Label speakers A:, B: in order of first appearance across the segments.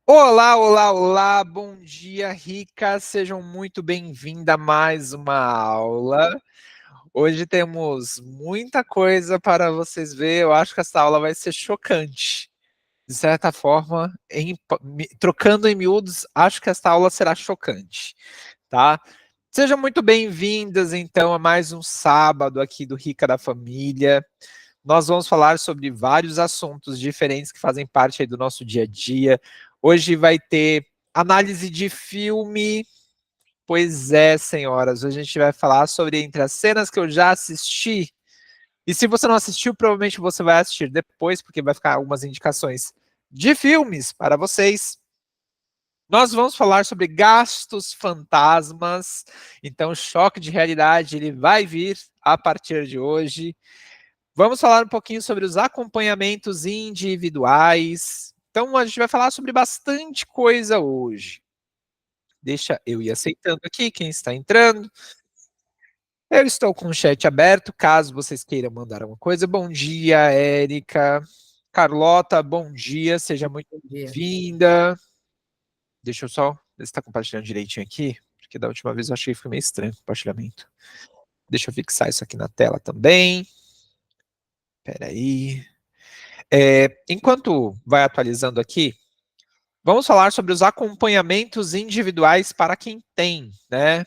A: Olá, olá, olá, bom dia, Rica. Sejam muito bem-vindas a mais uma aula. Hoje temos muita coisa para vocês ver. Eu acho que essa aula vai ser chocante. De certa forma, trocando em miúdos, acho que essa aula será chocante, tá? Sejam muito bem-vindas, então, a mais um sábado aqui do Rica da Família. Nós vamos falar sobre vários assuntos diferentes que fazem parte aí do nosso dia a dia. Hoje vai ter análise de filme. Pois é, senhoras, hoje a gente vai falar sobre entre as cenas que eu já assisti. E se você não assistiu, provavelmente você vai assistir depois, porque vai ficar algumas indicações de filmes para vocês. Nós vamos falar sobre gastos fantasmas. Então, o choque de realidade ele vai vir a partir de hoje. Vamos falar um pouquinho sobre os acompanhamentos individuais. Então, a gente vai falar sobre bastante coisa hoje. Deixa eu ir aceitando aqui quem está entrando. Eu estou com o chat aberto, caso vocês queiram mandar alguma coisa. Bom dia, Érica. Carlota, bom dia, seja muito
B: Bom dia.
A: bem-vinda. Deixa eu só ver se está compartilhando direitinho aqui, porque da última vez eu achei que foi meio estranho o compartilhamento. Deixa eu fixar isso aqui na tela também. Espera aí. Enquanto vai atualizando aqui, vamos falar sobre os acompanhamentos individuais para quem tem, né?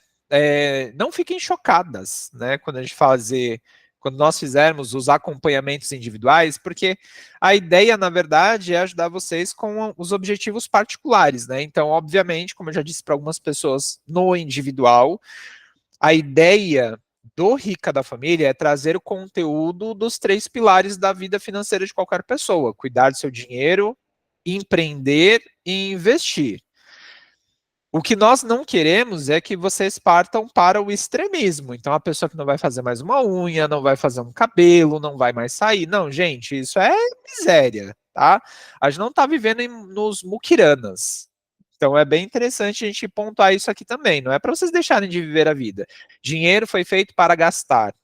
A: Não fiquem chocadas, né? Quando nós fizermos os acompanhamentos individuais, porque a ideia, na verdade, é ajudar vocês com os objetivos particulares, né? Então, obviamente, como eu já disse para algumas pessoas no individual, a ideia do Rica da Família é trazer o conteúdo dos 3 pilares da vida financeira de qualquer pessoa: cuidar do seu dinheiro, empreender e investir. O que nós não queremos é que vocês partam para o extremismo. Então, a pessoa que não vai fazer mais uma unha, não vai fazer um cabelo, não vai mais sair. Não, gente, isso é miséria, tá? A gente não está vivendo nos muquiranas. Então, é bem interessante a gente pontuar isso aqui também. Não é para vocês deixarem de viver a vida. Dinheiro foi feito para gastar.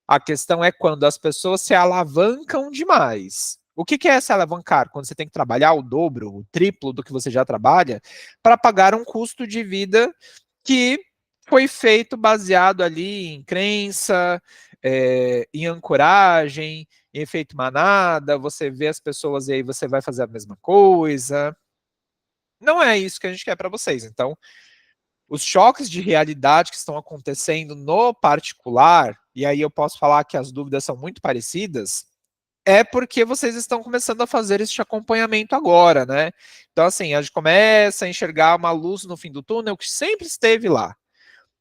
A: A questão é quando as pessoas se alavancam demais. O que é se alavancar? Quando você tem que trabalhar o dobro, o triplo do que você já trabalha, para pagar um custo de vida que foi feito baseado ali em crença, em ancoragem, em efeito manada. Você vê as pessoas e aí você vai fazer a mesma coisa. Não é isso que a gente quer para vocês. Então, os choques de realidade que estão acontecendo no particular, e aí eu posso falar que as dúvidas são muito parecidas, é porque vocês estão começando a fazer este acompanhamento agora, né? Então, assim, a gente começa a enxergar uma luz no fim do túnel que sempre esteve lá.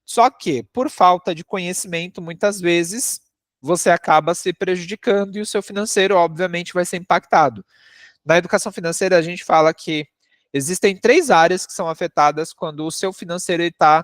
A: Só que, por falta de conhecimento, muitas vezes, você acaba se prejudicando e o seu financeiro, obviamente, vai ser impactado. Na educação financeira, a gente fala que existem 3 áreas que são afetadas quando o seu financeiro está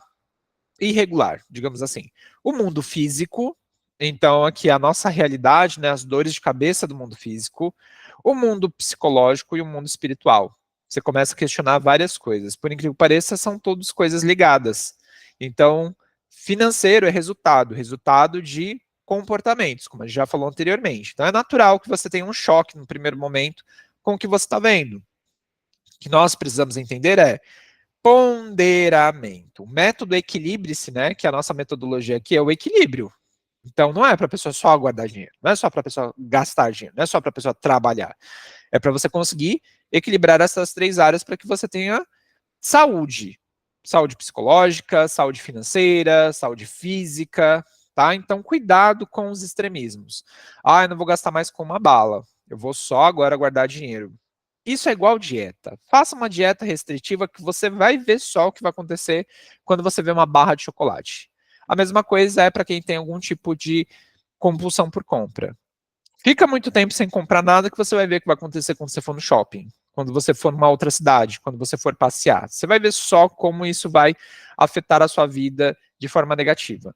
A: irregular, digamos assim. O mundo físico, então aqui a nossa realidade, né, as dores de cabeça do mundo físico, o mundo psicológico e o mundo espiritual. Você começa a questionar várias coisas. Por incrível que pareça, são todas coisas ligadas. Então, financeiro é resultado, resultado de comportamentos, como a gente já falou anteriormente. Então, é natural que você tenha um choque no primeiro momento com o que você está vendo. O que nós precisamos entender é ponderamento. O método equilibre-se, né, que a nossa metodologia aqui é o equilíbrio. Então, não é para a pessoa só guardar dinheiro, não é só para a pessoa gastar dinheiro, não é só para a pessoa trabalhar. É para você conseguir equilibrar essas 3 áreas para que você tenha saúde. Saúde psicológica, saúde financeira, saúde física, tá? Então, cuidado com os extremismos. Ah, eu não vou gastar mais com uma bala. Eu vou só agora guardar dinheiro. Isso é igual dieta. Faça uma dieta restritiva que você vai ver só o que vai acontecer quando você vê uma barra de chocolate. A mesma coisa é para quem tem algum tipo de compulsão por compra. Fica muito tempo sem comprar nada que você vai ver o que vai acontecer quando você for no shopping, quando você for numa outra cidade, quando você for passear. Você vai ver só como isso vai afetar a sua vida de forma negativa.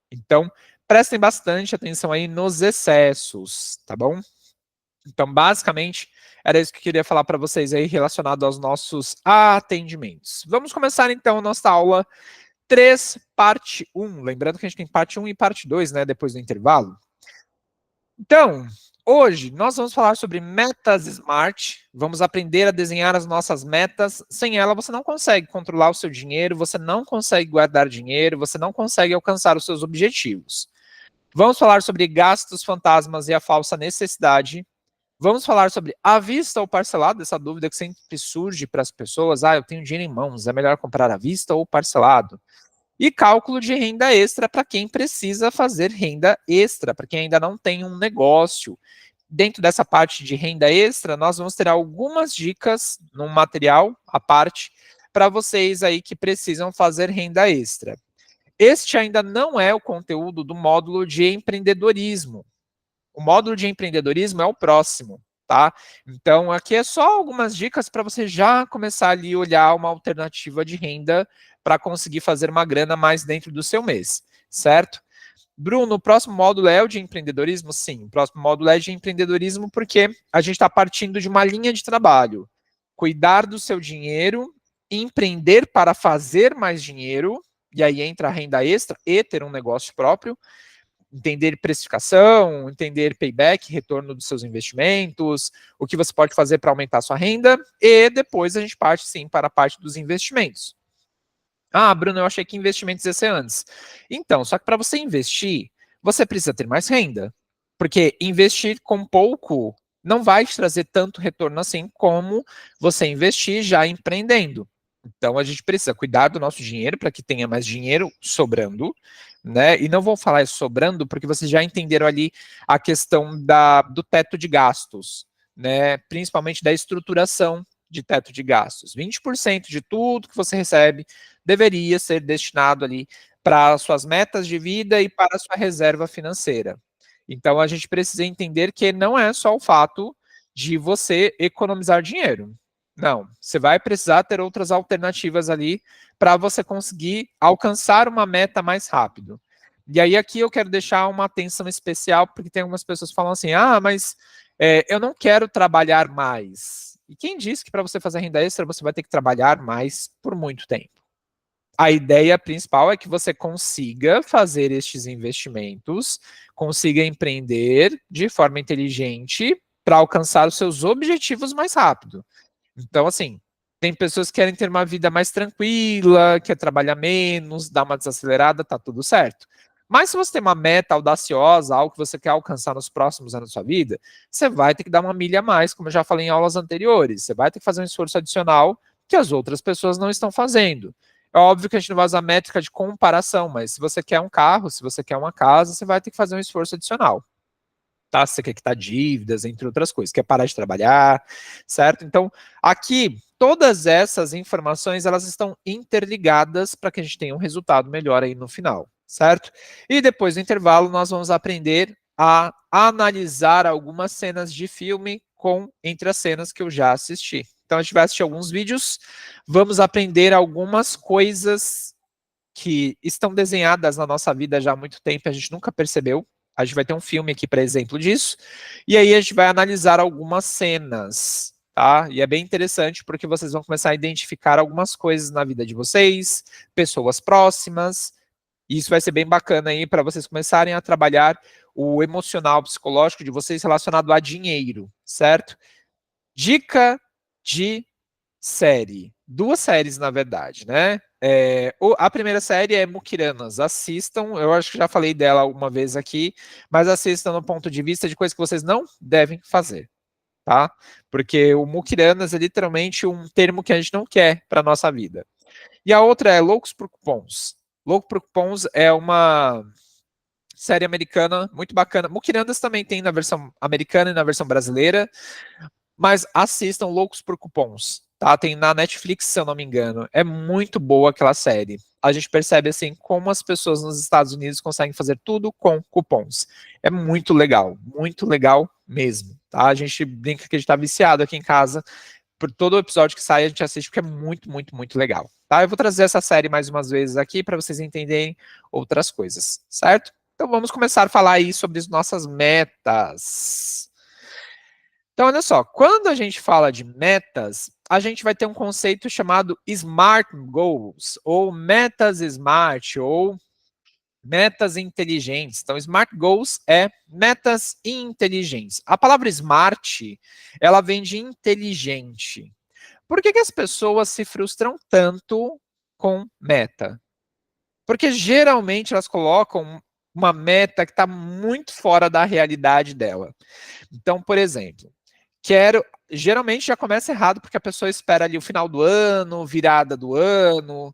A: Então, prestem bastante atenção aí nos excessos, tá bom? Então, basicamente, era isso que eu queria falar para vocês aí relacionado aos nossos atendimentos. Vamos começar então a nossa aula 3, parte 1. Lembrando que a gente tem parte 1 e parte 2, né, depois do intervalo. Então, Hoje, nós vamos falar sobre metas smart, vamos aprender a desenhar as nossas metas. Sem ela, você não consegue controlar o seu dinheiro, você não consegue guardar dinheiro, você não consegue alcançar os seus objetivos. Vamos falar sobre gastos fantasmas e a falsa necessidade. Vamos falar sobre à vista ou parcelado, essa dúvida que sempre surge para as pessoas. Eu tenho dinheiro em mãos, é melhor comprar à vista ou parcelado? E cálculo de renda extra para quem precisa fazer renda extra, para quem ainda não tem um negócio. Dentro dessa parte de renda extra, nós vamos ter algumas dicas num material à parte para vocês aí que precisam fazer renda extra. Este ainda não é o conteúdo do módulo de empreendedorismo. O módulo de empreendedorismo é o próximo, tá? Então, aqui é só algumas dicas para você já começar ali a olhar uma alternativa de renda para conseguir fazer uma grana mais dentro do seu mês, certo? Bruno, o próximo módulo é o de empreendedorismo? Sim, o próximo módulo é de empreendedorismo porque a gente está partindo de uma linha de trabalho. Cuidar do seu dinheiro, empreender para fazer mais dinheiro, e aí entra a renda extra e ter um negócio próprio, entender precificação, entender payback, retorno dos seus investimentos, o que você pode fazer para aumentar a sua renda, e depois a gente parte sim para a parte dos investimentos. Bruno, eu achei que investimentos ia ser antes. Então, só que para você investir, você precisa ter mais renda. Porque investir com pouco não vai te trazer tanto retorno assim como você investir já empreendendo. Então, a gente precisa cuidar do nosso dinheiro para que tenha mais dinheiro sobrando, né? E não vou falar isso sobrando porque vocês já entenderam ali a questão do teto de gastos, né? Principalmente da estruturação de teto de gastos. 20% de tudo que você recebe deveria ser destinado ali para suas metas de vida e para a sua reserva financeira. Então, a gente precisa entender que não é só o fato de você economizar dinheiro. Não, você vai precisar ter outras alternativas ali para você conseguir alcançar uma meta mais rápido. E aí aqui eu quero deixar uma atenção especial, porque tem algumas pessoas que falam assim, mas eu não quero trabalhar mais. E quem disse que para você fazer renda extra, você vai ter que trabalhar mais por muito tempo? A ideia principal é que você consiga fazer estes investimentos, consiga empreender de forma inteligente para alcançar os seus objetivos mais rápido. Então, assim, tem pessoas que querem ter uma vida mais tranquila, quer trabalhar menos, dar uma desacelerada, tá tudo certo. Mas se você tem uma meta audaciosa, algo que você quer alcançar nos próximos anos da sua vida, você vai ter que dar uma milha a mais, como eu já falei em aulas anteriores. Você vai ter que fazer um esforço adicional que as outras pessoas não estão fazendo. É óbvio que a gente não vai usar métrica de comparação, mas se você quer um carro, se você quer uma casa, você vai ter que fazer um esforço adicional. Tá? Se você quer quitar dívidas, entre outras coisas, quer parar de trabalhar, certo? Então, aqui, todas essas informações, elas estão interligadas para que a gente tenha um resultado melhor aí no final, certo? E depois do intervalo, nós vamos aprender a analisar algumas cenas de filme entre as cenas que eu já assisti. Então, a gente vai assistir alguns vídeos, vamos aprender algumas coisas que estão desenhadas na nossa vida já há muito tempo e a gente nunca percebeu. A gente vai ter um filme aqui para exemplo disso. E aí a gente vai analisar algumas cenas, tá? E é bem interessante porque vocês vão começar a identificar algumas coisas na vida de vocês, pessoas próximas. E isso vai ser bem bacana aí para vocês começarem a trabalhar o emocional, psicológico de vocês relacionado a dinheiro, certo? Dica de série. Duas séries, na verdade, né? A primeira série é Mukiranas. Assistam, eu acho que já falei dela alguma vez aqui, mas assistam no ponto de vista de coisas que vocês não devem fazer, tá? Porque o Mukiranas é literalmente um termo que a gente não quer para nossa vida. E a outra é Loucos por Cupons. Louco por Cupons é uma série americana muito bacana. Mukiranas também tem na versão americana e na versão brasileira. Mas assistam Loucos por Cupons, tá? Tem na Netflix, se eu não me engano. É muito boa aquela série. A gente percebe, assim, como as pessoas nos Estados Unidos conseguem fazer tudo com cupons. É muito legal mesmo, tá? A gente brinca que a gente tá viciado aqui em casa. Por todo o episódio que sai, a gente assiste porque é muito legal, tá? Eu vou trazer essa série mais umas vezes aqui para vocês entenderem outras coisas, certo? Então vamos começar a falar aí sobre as nossas metas. Então, olha só, quando a gente fala de metas, a gente vai ter um conceito chamado Smart Goals, ou metas smart, ou Metas inteligentes. Então, Smart Goals é metas inteligentes. A palavra smart, ela vem de inteligente. Por que as pessoas se frustram tanto com meta? Porque geralmente elas colocam uma meta que está muito fora da realidade dela. Então, por exemplo, geralmente já começa errado, porque a pessoa espera ali o final do ano, virada do ano,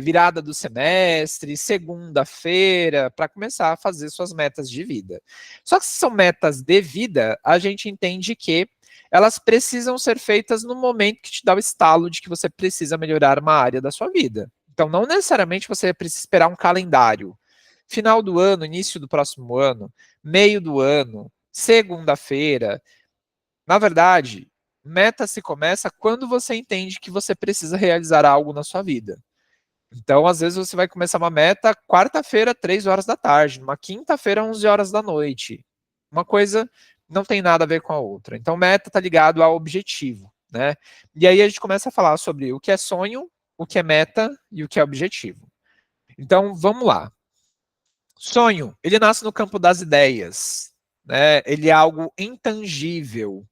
A: virada do semestre, segunda-feira, para começar a fazer suas metas de vida. Só que se são metas de vida, a gente entende que elas precisam ser feitas no momento que te dá o estalo de que você precisa melhorar uma área da sua vida. Então, não necessariamente você precisa esperar um calendário. Final do ano, início do próximo ano, meio do ano, segunda-feira. Na verdade, meta se começa quando você entende que você precisa realizar algo na sua vida. Então, às vezes, você vai começar uma meta quarta-feira, 3 horas da tarde, numa quinta-feira, 11 horas da noite. Uma coisa não tem nada a ver com a outra. Então, meta está ligado ao objetivo, né? E aí a gente começa a falar sobre o que é sonho, o que é meta e o que é objetivo. Então, vamos lá. Sonho, ele nasce no campo das ideias, né? Ele é algo intangível.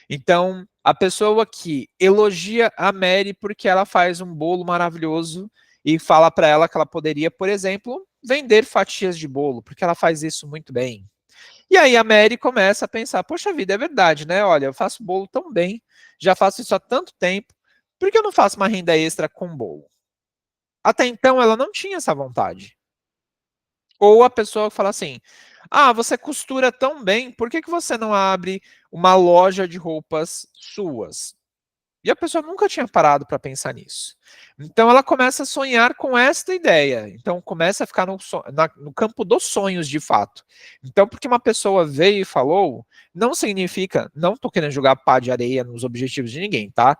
A: Então, a pessoa que elogia a Mary porque ela faz um bolo maravilhoso e fala para ela que ela poderia, por exemplo, vender fatias de bolo, porque ela faz isso muito bem. E aí a Mary começa a pensar, poxa vida, é verdade, né? Olha, eu faço bolo tão bem, já faço isso há tanto tempo, por que eu não faço uma renda extra com bolo? Até então ela não tinha essa vontade. Ou a pessoa fala assim: ah, você costura tão bem, por que você não abre uma loja de roupas suas? E a pessoa nunca tinha parado para pensar nisso. Então ela começa a sonhar com esta ideia. Então começa a ficar no campo dos sonhos de fato. Então, porque uma pessoa veio e falou, não significa, não estou querendo jogar pá de areia nos objetivos de ninguém, tá?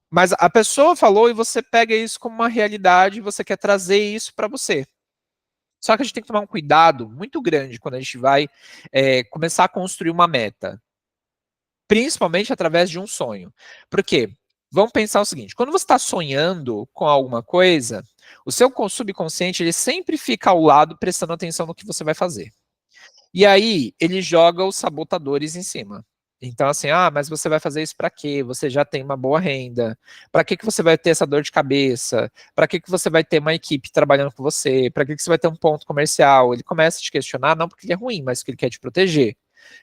A: Mas a pessoa falou e você pega isso como uma realidade e você quer trazer isso para você. Só que a gente tem que tomar um cuidado muito grande quando a gente vai começar a construir uma meta. Principalmente através de um sonho. Por quê? Vamos pensar o seguinte, quando você está sonhando com alguma coisa, o seu subconsciente ele sempre fica ao lado prestando atenção no que você vai fazer. E aí, ele joga os sabotadores em cima. Então, assim, ah, mas você vai fazer isso para quê? Você já tem uma boa renda. Para que você vai ter essa dor de cabeça? Para que você vai ter uma equipe trabalhando com você? Para que você vai ter um ponto comercial? Ele começa a te questionar, não porque ele é ruim, mas porque ele quer te proteger.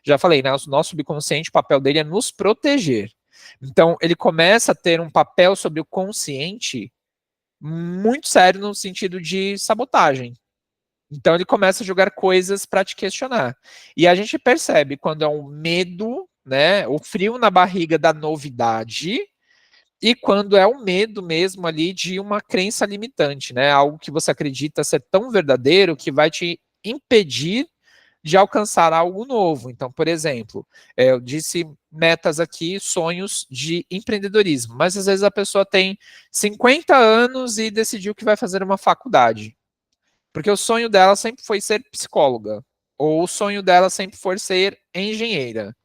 A: Já falei, né? O nosso subconsciente, o papel dele é nos proteger. Então, ele começa a ter um papel sobre o consciente muito sério no sentido de sabotagem. Então ele começa a jogar coisas para te questionar. E a gente percebe quando é um medo, né, o frio na barriga da novidade, e quando é o medo mesmo ali de uma crença limitante, né, algo que você acredita ser tão verdadeiro que vai te impedir de alcançar algo novo. Então, por exemplo, eu disse metas aqui, sonhos de empreendedorismo, mas às vezes a pessoa tem 50 anos e decidiu que vai fazer uma faculdade. Porque o sonho dela sempre foi ser psicóloga. Ou o sonho dela sempre foi ser engenheira.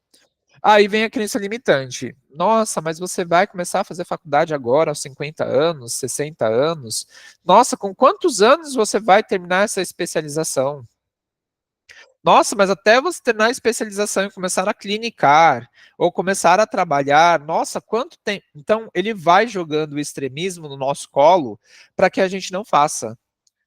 A: Aí vem a crença limitante. Nossa, mas você vai começar a fazer faculdade agora, aos 50 anos, 60 anos? Nossa, com quantos anos você vai terminar essa especialização? Nossa, mas até você terminar a especialização e começar a clinicar, ou começar a trabalhar, nossa, quanto tempo? Então, ele vai jogando o extremismo no nosso colo para que a gente não faça.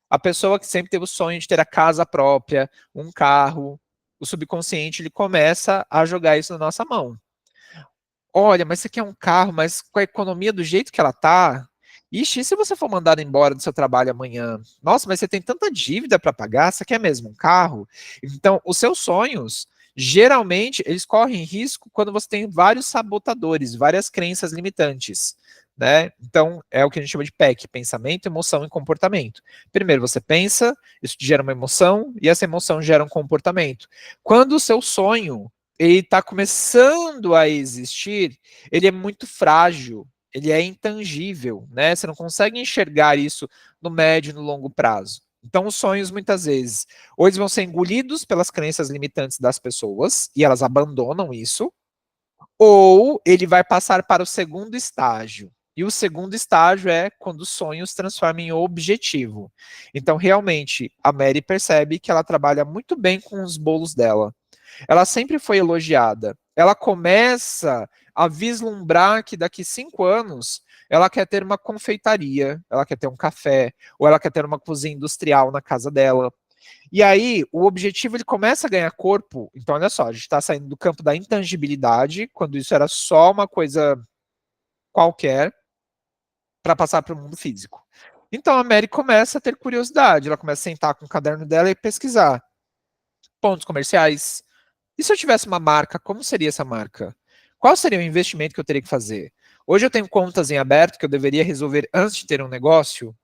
A: A pessoa que sempre teve o sonho de ter a casa própria, um carro, o subconsciente ele começa a jogar isso na nossa mão. Olha, mas você quer um carro, mas com a economia do jeito que ela tá, ixi, e se você for mandado embora do seu trabalho amanhã? Nossa, mas você tem tanta dívida para pagar, você quer mesmo um carro? Então, os seus sonhos, geralmente, eles correm risco quando você tem vários sabotadores, várias crenças limitantes. Né? Então, é o que a gente chama de PEC, pensamento, emoção e comportamento. Primeiro você pensa, isso gera uma emoção, e essa emoção gera um comportamento. Quando o seu sonho ele está começando a existir, ele é muito frágil, ele é intangível, né? Você não consegue enxergar isso no médio e no longo prazo. Então, os sonhos, muitas vezes, ou eles vão ser engolidos pelas crenças limitantes das pessoas, e elas abandonam isso, ou ele vai passar para o segundo estágio, E o segundo estágio é quando o sonho se transforma em objetivo. Então, realmente, a Mary percebe que ela trabalha muito bem com os bolos dela. Ela sempre foi elogiada. Ela começa a vislumbrar que daqui 5 anos ela quer ter uma confeitaria, ela quer ter um café, ou ela quer ter uma cozinha industrial na casa dela. E aí, o objetivo ele começa a ganhar corpo. Então, olha só, a gente está saindo do campo da intangibilidade, quando isso era só uma coisa qualquer, para passar para o mundo físico. Então, a Mary começa a ter curiosidade, ela começa a sentar com o caderno dela e pesquisar pontos comerciais. E se eu tivesse uma marca, como seria essa marca? Qual seria o investimento que eu teria que fazer? Hoje eu tenho contas em aberto que eu deveria resolver antes de ter um negócio.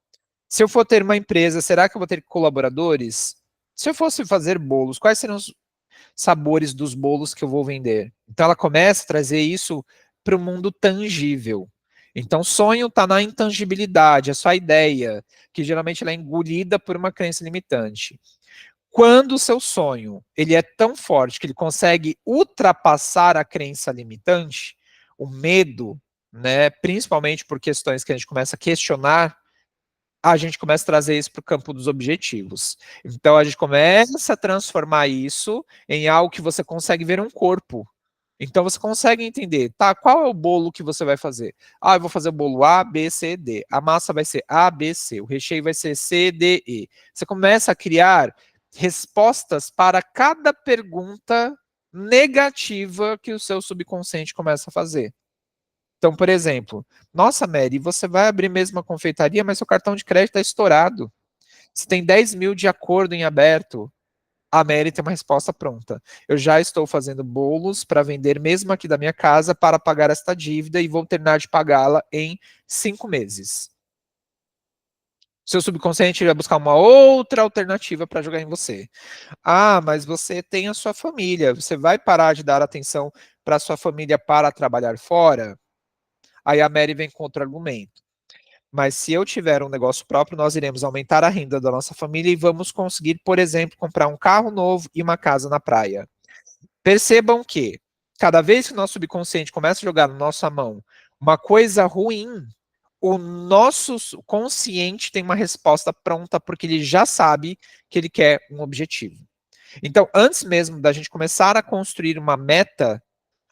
A: Se eu for ter uma empresa, será que eu vou ter colaboradores? Se eu fosse fazer bolos, quais seriam os sabores dos bolos que eu vou vender? Então ela começa a trazer isso para o mundo tangível. Então sonho está na intangibilidade, é só a ideia, que geralmente ela é engolida por uma crença limitante. Quando o seu sonho ele é tão forte que ele consegue ultrapassar a crença limitante, o medo, né, principalmente por questões que a gente começa a questionar, a gente começa a trazer isso para o campo dos objetivos. Então a gente começa a transformar isso em algo que você consegue ver um corpo. Então você consegue entender, tá? Qual é o bolo que você vai fazer? Ah, eu vou fazer o bolo A, B, C, D. A massa vai ser A, B, C. O recheio vai ser C, D, E. Você começa a criar respostas para cada pergunta negativa que o seu subconsciente começa a fazer. Então, por exemplo, nossa, Mary, você vai abrir mesmo uma confeitaria, mas seu cartão de crédito está estourado. Você tem 10 mil de acordo em aberto. A Mary tem uma resposta pronta. Eu já estou fazendo bolos para vender mesmo aqui da minha casa para pagar esta dívida e vou terminar de pagá-la em 5 meses. Seu subconsciente vai buscar uma outra alternativa para jogar em você. Ah, mas você tem a sua família. Você vai parar de dar atenção para a sua família para trabalhar fora? Aí a Mary vem com outro argumento. Mas se eu tiver um negócio próprio, nós iremos aumentar a renda da nossa família e vamos conseguir, por exemplo, comprar um carro novo e uma casa na praia. Percebam que cada vez que o nosso subconsciente começa a jogar na nossa mão uma coisa ruim, o nosso consciente tem uma resposta pronta porque ele já sabe que ele quer um objetivo. Então, antes mesmo da gente começar a construir uma meta,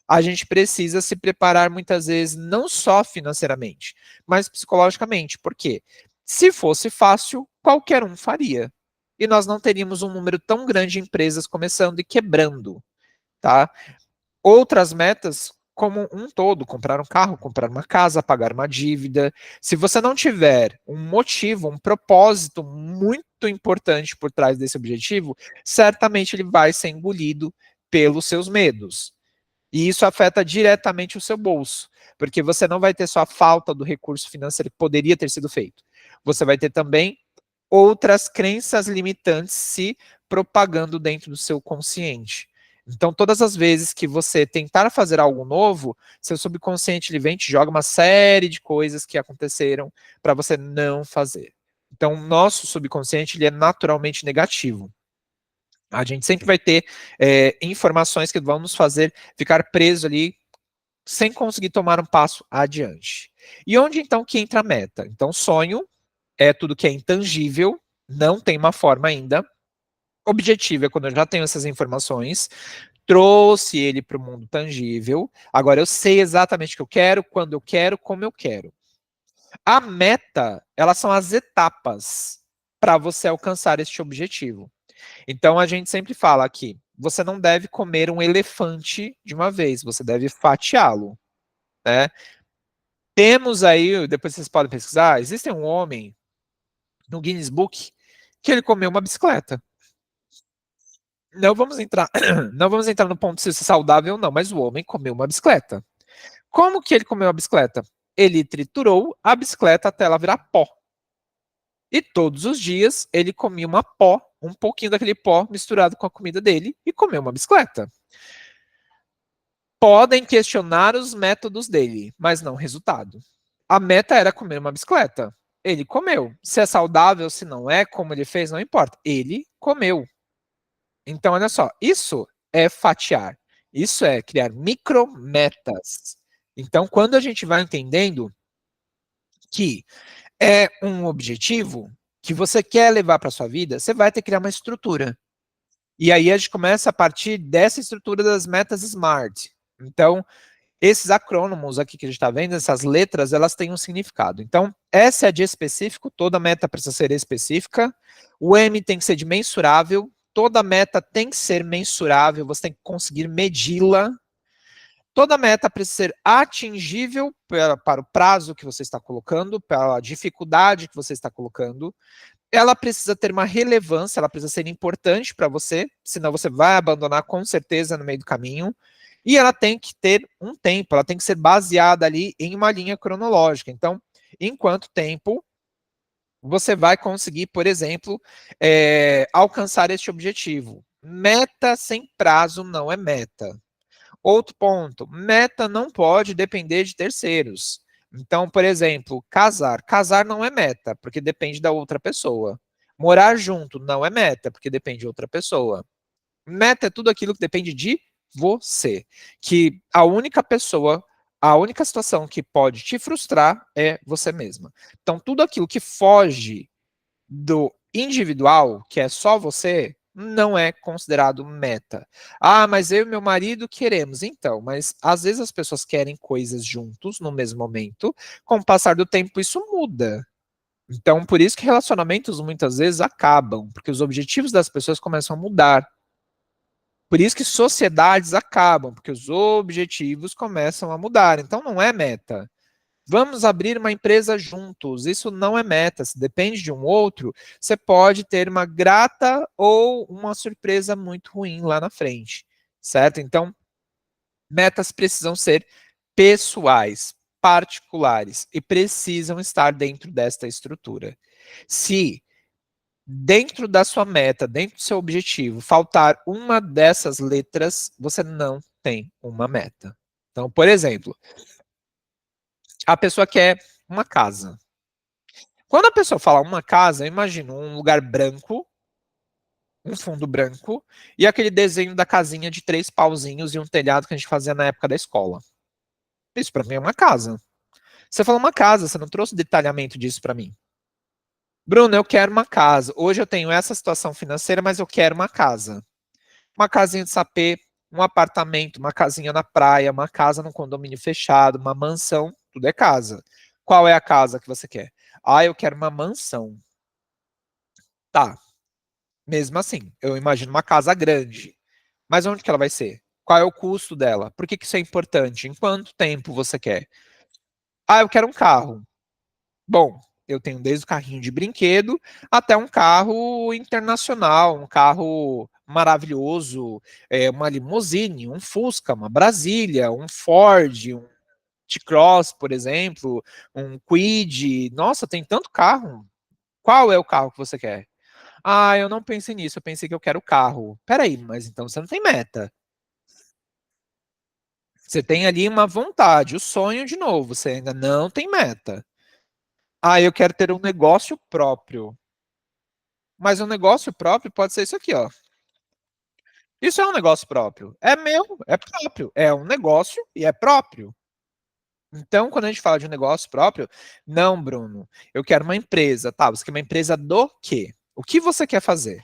A: a gente precisa se preparar muitas vezes não só financeiramente, mas psicologicamente. Por quê? Se fosse fácil, qualquer um faria. E nós não teríamos um número tão grande de empresas começando e quebrando, tá? Outras metas, como um todo, comprar um carro, comprar uma casa, pagar uma dívida. Se você não tiver um motivo, um propósito muito importante por trás desse objetivo, certamente ele vai ser engolido pelos seus medos. E isso afeta diretamente o seu bolso, porque você não vai ter só a falta do recurso financeiro que poderia ter sido feito. Você vai ter também outras crenças limitantes se propagando dentro do seu consciente. Então, todas as vezes que você tentar fazer algo novo, seu subconsciente ele vem e te joga uma série de coisas que aconteceram para você não fazer. Então, o nosso subconsciente ele é naturalmente negativo. A gente sempre vai ter informações que vão nos fazer ficar preso ali sem conseguir tomar um passo adiante. E onde então que entra a meta? Então, sonho é tudo que é intangível, não tem uma forma ainda. Objetivo é quando eu já tenho essas informações, trouxe ele para o mundo tangível, agora eu sei exatamente o que eu quero, quando eu quero, como eu quero. A meta, elas são as etapas para você alcançar este objetivo. Então a gente sempre fala aqui, você não deve comer um elefante de uma vez, você deve fatiá-lo, né? Temos aí, depois vocês podem pesquisar, existe um homem no Guinness Book que ele comeu uma bicicleta. Não vamos entrar, não vamos entrar no ponto se isso é saudável ou não, mas o homem comeu uma bicicleta. Como que ele comeu a bicicleta? Ele triturou a bicicleta até ela virar pó. E todos os dias ele comia uma pó, um pouquinho daquele pó misturado com a comida dele e comeu uma bicicleta. Podem questionar os métodos dele, mas não o resultado. A meta era comer uma bicicleta. Ele comeu. Se é saudável, se não é, como ele fez, não importa. Ele comeu. Então, olha só, isso é fatiar. Isso é criar micrometas. Então, quando a gente vai entendendo que é um objetivo que você quer levar para sua vida, você vai ter que criar uma estrutura. E aí a gente começa a partir dessa estrutura das metas SMART. Então, esses acrônimos aqui que a gente está vendo, essas letras, elas têm um significado. Então, S é de específico, toda meta precisa ser específica. O M tem que ser de mensurável, toda meta tem que ser mensurável, você tem que conseguir medi-la. Toda meta precisa ser atingível para o prazo que você está colocando, pela dificuldade que você está colocando. Ela precisa ter uma relevância, ela precisa ser importante para você, senão você vai abandonar com certeza no meio do caminho. E ela tem que ter um tempo, ela tem que ser baseada ali em uma linha cronológica. Então, em quanto tempo você vai conseguir, por exemplo, alcançar este objetivo? Meta sem prazo não é meta. Outro ponto, meta não pode depender de terceiros. Então, por exemplo, casar. Casar não é meta, porque depende da outra pessoa. Morar junto não é meta, porque depende de outra pessoa. Meta é tudo aquilo que depende de você. Que a única pessoa, a única situação que pode te frustrar é você mesma. Então, tudo aquilo que foge do individual, que é só você, não é considerado meta. Ah, mas eu e meu marido queremos. Então, mas às vezes as pessoas querem coisas juntos no mesmo momento, com o passar do tempo isso muda. Então, por isso que relacionamentos muitas vezes acabam, porque os objetivos das pessoas começam a mudar. Por isso que sociedades acabam, porque os objetivos começam a mudar. Então, não é meta. Vamos abrir uma empresa juntos. Isso não é meta. Se depende de um outro, você pode ter uma grata ou uma surpresa muito ruim lá na frente, certo? Então, metas precisam ser pessoais, particulares e precisam estar dentro desta estrutura. Se dentro da sua meta, dentro do seu objetivo, faltar uma dessas letras, você não tem uma meta. Então, por exemplo, a pessoa quer uma casa. Quando a pessoa fala uma casa, eu imagino um lugar branco, um fundo branco, e aquele desenho da casinha de 3 pauzinhos e um telhado que a gente fazia na época da escola. Isso para mim é uma casa. Você falou uma casa, você não trouxe detalhamento disso para mim. Bruno, eu quero uma casa. Hoje eu tenho essa situação financeira, mas eu quero uma casa. Uma casinha de sapê, um apartamento, uma casinha na praia, uma casa num condomínio fechado, uma mansão, tudo é casa. Qual é a casa que você quer? Ah, eu quero uma mansão. Tá, mesmo assim, eu imagino uma casa grande. Mas onde que ela vai ser? Qual é o custo dela? Por que que isso é importante? Em quanto tempo você quer? Ah, eu quero um carro. Bom, eu tenho desde o carrinho de brinquedo até um carro internacional, um carro maravilhoso, uma limousine, um Fusca, uma Brasília, um Ford, um T-Cross, por exemplo, um Kwid. Nossa, tem tanto carro. Qual é o carro que você quer? Ah, eu não pensei nisso, eu pensei que eu quero carro. Peraí, mas então você não tem meta. Você tem ali uma vontade, o sonho de novo, você ainda não tem meta. Ah, eu quero ter um negócio próprio. Mas um negócio próprio pode ser isso aqui, ó. Isso é um negócio próprio. É meu, é próprio. É um negócio e é próprio. Então, quando a gente fala de um negócio próprio, não, Bruno, eu quero uma empresa. Tá, você quer uma empresa do quê? O que você quer fazer?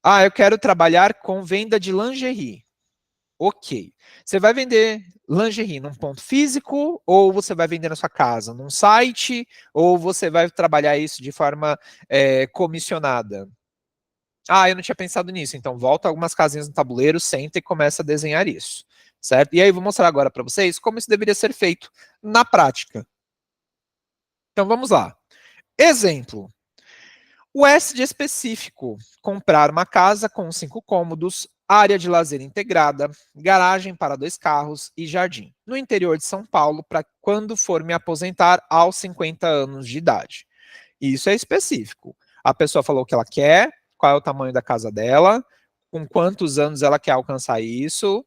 A: Ah, eu quero trabalhar com venda de lingerie. Ok. Você vai vender lingerie num ponto físico ou você vai vender na sua casa, num site, ou você vai trabalhar isso de forma comissionada? Ah, eu não tinha pensado nisso. Então, volta algumas casinhas no tabuleiro, senta e começa a desenhar isso, certo? E aí, vou mostrar agora para vocês como isso deveria ser feito na prática. Então, vamos lá. Exemplo. O S de específico, comprar uma casa com 5 cômodos, área de lazer integrada, garagem para 2 carros e jardim, no interior de São Paulo, para quando for me aposentar aos 50 anos de idade. Isso é específico. A pessoa falou o que ela quer, qual é o tamanho da casa dela, com quantos anos ela quer alcançar isso,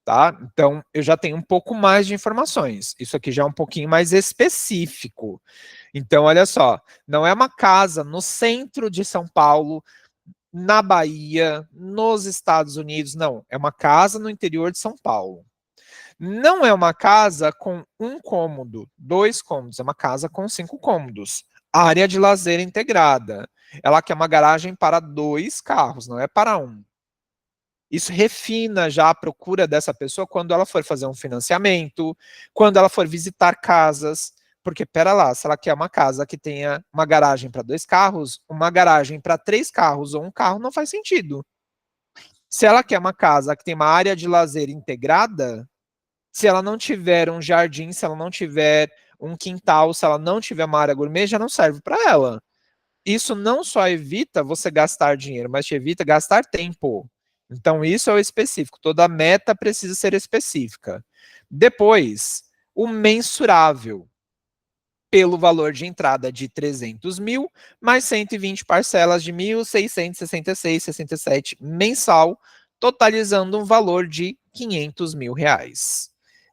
A: tá? Então, eu já tenho um pouco mais de informações. Isso aqui já é um pouquinho mais específico. Então, olha só, não é uma casa no centro de São Paulo, na Bahia, nos Estados Unidos, não. É uma casa no interior de São Paulo. Não é uma casa com 1 cômodo, 2 cômodos, é uma casa com 5 cômodos. Área de lazer integrada. Ela quer uma garagem para 2 carros, não é para 1. Isso refina já a procura dessa pessoa quando ela for fazer um financiamento, quando ela for visitar casas, porque pera lá, se ela quer uma casa que tenha uma garagem para 2 carros, uma garagem para 3 carros ou 1 carro não faz sentido. Se ela quer uma casa que tem uma área de lazer integrada, se ela não tiver um jardim, se ela não tiver um quintal, se ela não tiver uma área gourmet, já não serve para ela. Isso não só evita você gastar dinheiro, mas te evita gastar tempo. Então, isso é o específico. Toda meta precisa ser específica. Depois, o mensurável. Pelo valor de entrada de 300 mil, mais 120 parcelas de 1.666,67 mensal, totalizando um valor de 500 mil reais.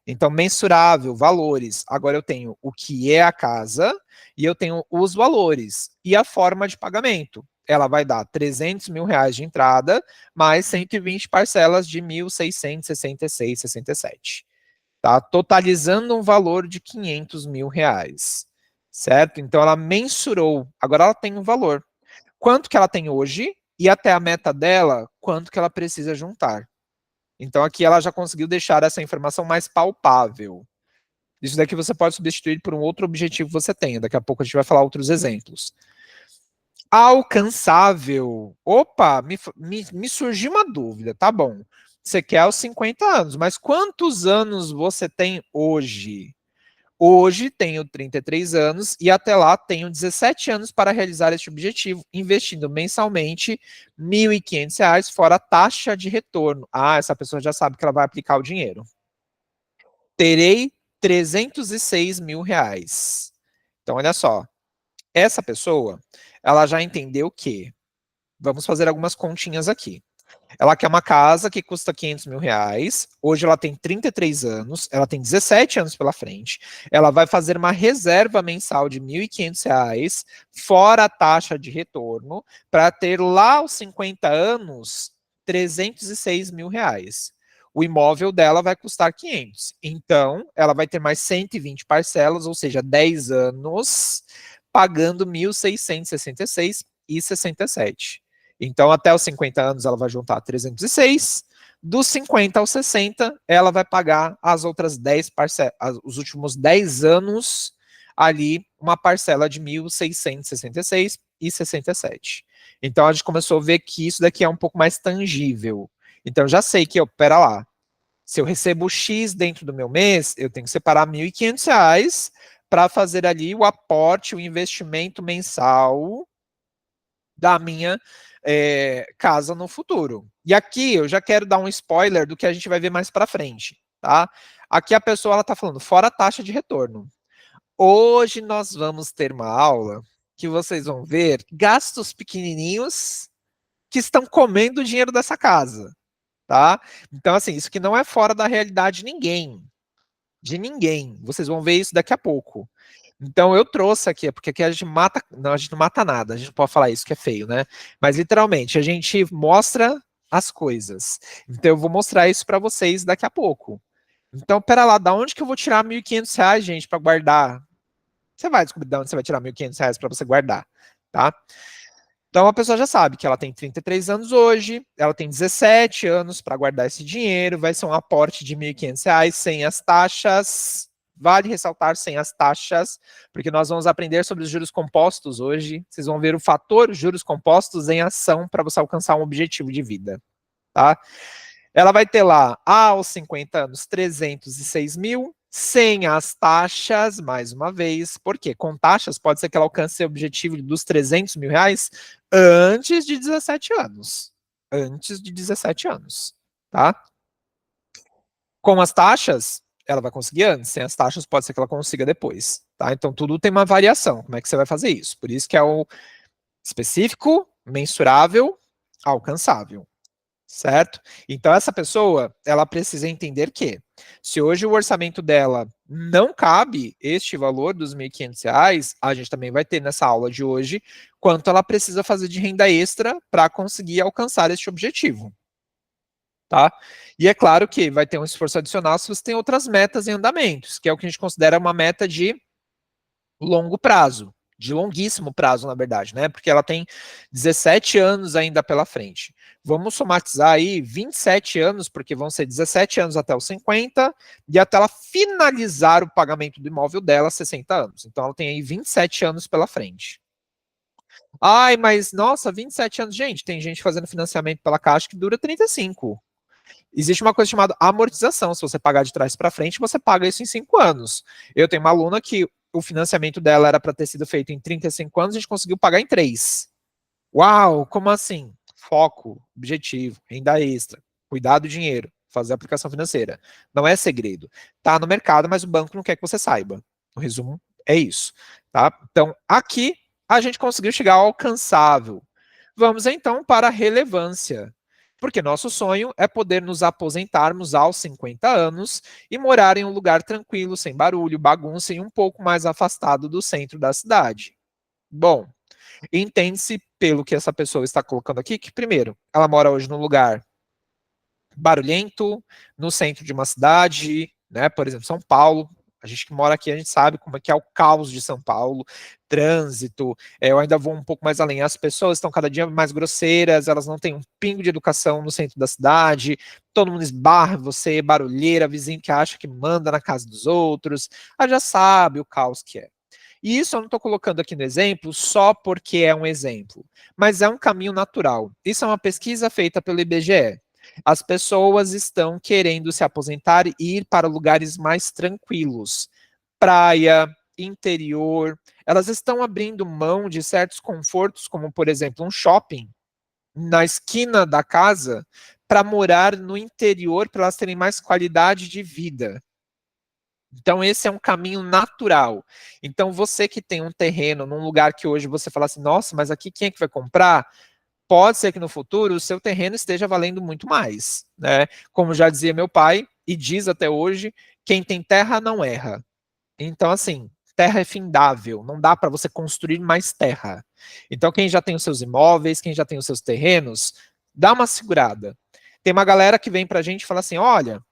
A: Então, mensurável, valores. Agora eu tenho o que é a casa e eu tenho os valores e a forma de pagamento. Ela vai dar 300 mil reais de entrada, mais 120 parcelas de 1.666,67. Tá? Totalizando um valor de 500 mil reais. Certo? Então, ela mensurou. Agora ela tem um valor. Quanto que ela tem hoje e até a meta dela, quanto que ela precisa juntar. Então, aqui ela já conseguiu deixar essa informação mais palpável. Isso daqui você pode substituir por um outro objetivo que você tenha. Daqui a pouco a gente vai falar outros exemplos. Alcançável. Opa, me surgiu uma dúvida. Tá bom. Você quer os 50 anos, mas quantos anos você tem hoje? Hoje tenho 33 anos e até lá tenho 17 anos para realizar este objetivo, investindo mensalmente R$ 1.500 fora a taxa de retorno. Ah, essa pessoa já sabe que ela vai aplicar o dinheiro. Terei 306 mil reais. Então, olha só. Essa pessoa, ela já entendeu que, vamos fazer algumas continhas aqui. Ela quer uma casa que custa 500 mil reais. Hoje ela tem 33 anos, ela tem 17 anos pela frente. Ela vai fazer uma reserva mensal de 1.500 reais, fora a taxa de retorno, para ter lá aos 50 anos 306 mil reais. O imóvel dela vai custar 500. Então, ela vai ter mais 120 parcelas, ou seja, 10 anos, pagando 1.666,67. Então, até os 50 anos, ela vai juntar 306. Dos 50 aos 60, ela vai pagar as outras 10 parcelas, os últimos 10 anos, ali, uma parcela de 1.666,67. Então, a gente começou a ver que isso daqui é um pouco mais tangível. Então, já sei que, pera lá, se eu recebo X dentro do meu mês, eu tenho que separar R$ 1.500 para fazer ali o aporte, o investimento mensal da minha casa no futuro. E aqui eu já quero dar um spoiler do que a gente vai ver mais para frente, tá? Aqui a pessoa ela tá falando fora a taxa de retorno. Hoje nós vamos ter uma aula que vocês vão ver gastos pequenininhos que estão comendo o dinheiro dessa casa, tá? Então assim, isso que não é fora da realidade de ninguém. De ninguém. Vocês vão ver isso daqui a pouco. Então eu trouxe aqui, porque aqui a gente mata. Não, a gente não mata nada, a gente não pode falar isso que é feio, né? Mas literalmente, a gente mostra as coisas. Então eu vou mostrar isso para vocês daqui a pouco. Então, pera lá, da onde que eu vou tirar R$ 1.500, gente, para guardar? Você vai descobrir de onde você vai tirar R$ 1.500 para você guardar, tá? Então a pessoa já sabe que ela tem 33 anos hoje, ela tem 17 anos para guardar esse dinheiro, vai ser um aporte de R$ 1.500 sem as taxas. Vale ressaltar sem as taxas, porque nós vamos aprender sobre os juros compostos hoje. Vocês vão ver o fator juros compostos em ação para você alcançar um objetivo de vida, tá? Ela vai ter lá, aos 50 anos, 306 mil, sem as taxas, mais uma vez, porque com taxas pode ser que ela alcance o objetivo dos 300 mil reais antes de 17 anos. Antes de 17 anos, tá? Com as taxas, ela vai conseguir antes. Sem as taxas, pode ser que ela consiga depois, tá? Então, tudo tem uma variação. Como é que você vai fazer isso? Por isso que é o específico, mensurável, alcançável. Certo? Então, essa pessoa, ela precisa entender que, se hoje o orçamento dela não cabe este valor dos R$ 1.500, a gente também vai ter nessa aula de hoje quanto ela precisa fazer de renda extra para conseguir alcançar este objetivo. tá? E é claro que vai ter um esforço adicional se você tem outras metas em andamentos, que é o que a gente considera uma meta de longo prazo, de longuíssimo prazo, na verdade, né? Porque ela tem 17 anos ainda pela frente. Vamos somatizar aí 27 anos, porque vão ser 17 anos até os 50, e até ela finalizar o pagamento do imóvel dela, 60 anos. Então ela tem aí 27 anos pela frente. Ai, mas nossa, 27 anos, gente, tem gente fazendo financiamento pela Caixa que dura 35. Existe uma coisa chamada amortização. Se você pagar de trás para frente, você paga isso em 5 anos. Eu tenho uma aluna que o financiamento dela era para ter sido feito em 35 anos, a gente conseguiu pagar em 3. Uau, como assim? Foco, objetivo, renda extra, cuidar do dinheiro, fazer a aplicação financeira. Não é segredo. Tá no mercado, mas o banco não quer que você saiba. O resumo é isso, tá? Então, aqui a gente conseguiu chegar ao alcançável. Vamos então para a relevância. Porque nosso sonho é poder nos aposentarmos aos 50 anos e morar em um lugar tranquilo, sem barulho, bagunça e um pouco mais afastado do centro da cidade. Bom, entende-se pelo que essa pessoa está colocando aqui que, primeiro, ela mora hoje num lugar barulhento, no centro de uma cidade, né? Por exemplo, São Paulo. A gente que mora aqui, a gente sabe como é que é o caos de São Paulo, trânsito. Eu ainda vou um pouco mais além. As pessoas estão cada dia mais grosseiras, elas não têm um pingo de educação no centro da cidade, todo mundo esbarra em você, barulheira, vizinho que acha que manda na casa dos outros. Ela já sabe o caos que é. E isso eu não estou colocando aqui no exemplo só porque é um exemplo, mas é um caminho natural. Isso é uma pesquisa feita pelo IBGE. As pessoas estão querendo se aposentar e ir para lugares mais tranquilos. Praia, interior. Elas estão abrindo mão de certos confortos, como, por exemplo, um shopping na esquina da casa, para morar no interior, para elas terem mais qualidade de vida. Então, esse é um caminho natural. Então, você que tem um terreno num lugar que hoje você fala assim, nossa, mas aqui quem é que vai comprar? Pode ser que no futuro o seu terreno esteja valendo muito mais, né? Como já dizia meu pai, e diz até hoje, quem tem terra não erra. Então, assim, terra é findável, não dá para você construir mais terra. Então, quem já tem os seus imóveis, quem já tem os seus terrenos, dá uma segurada. Tem uma galera que vem para a gente e fala assim, olha,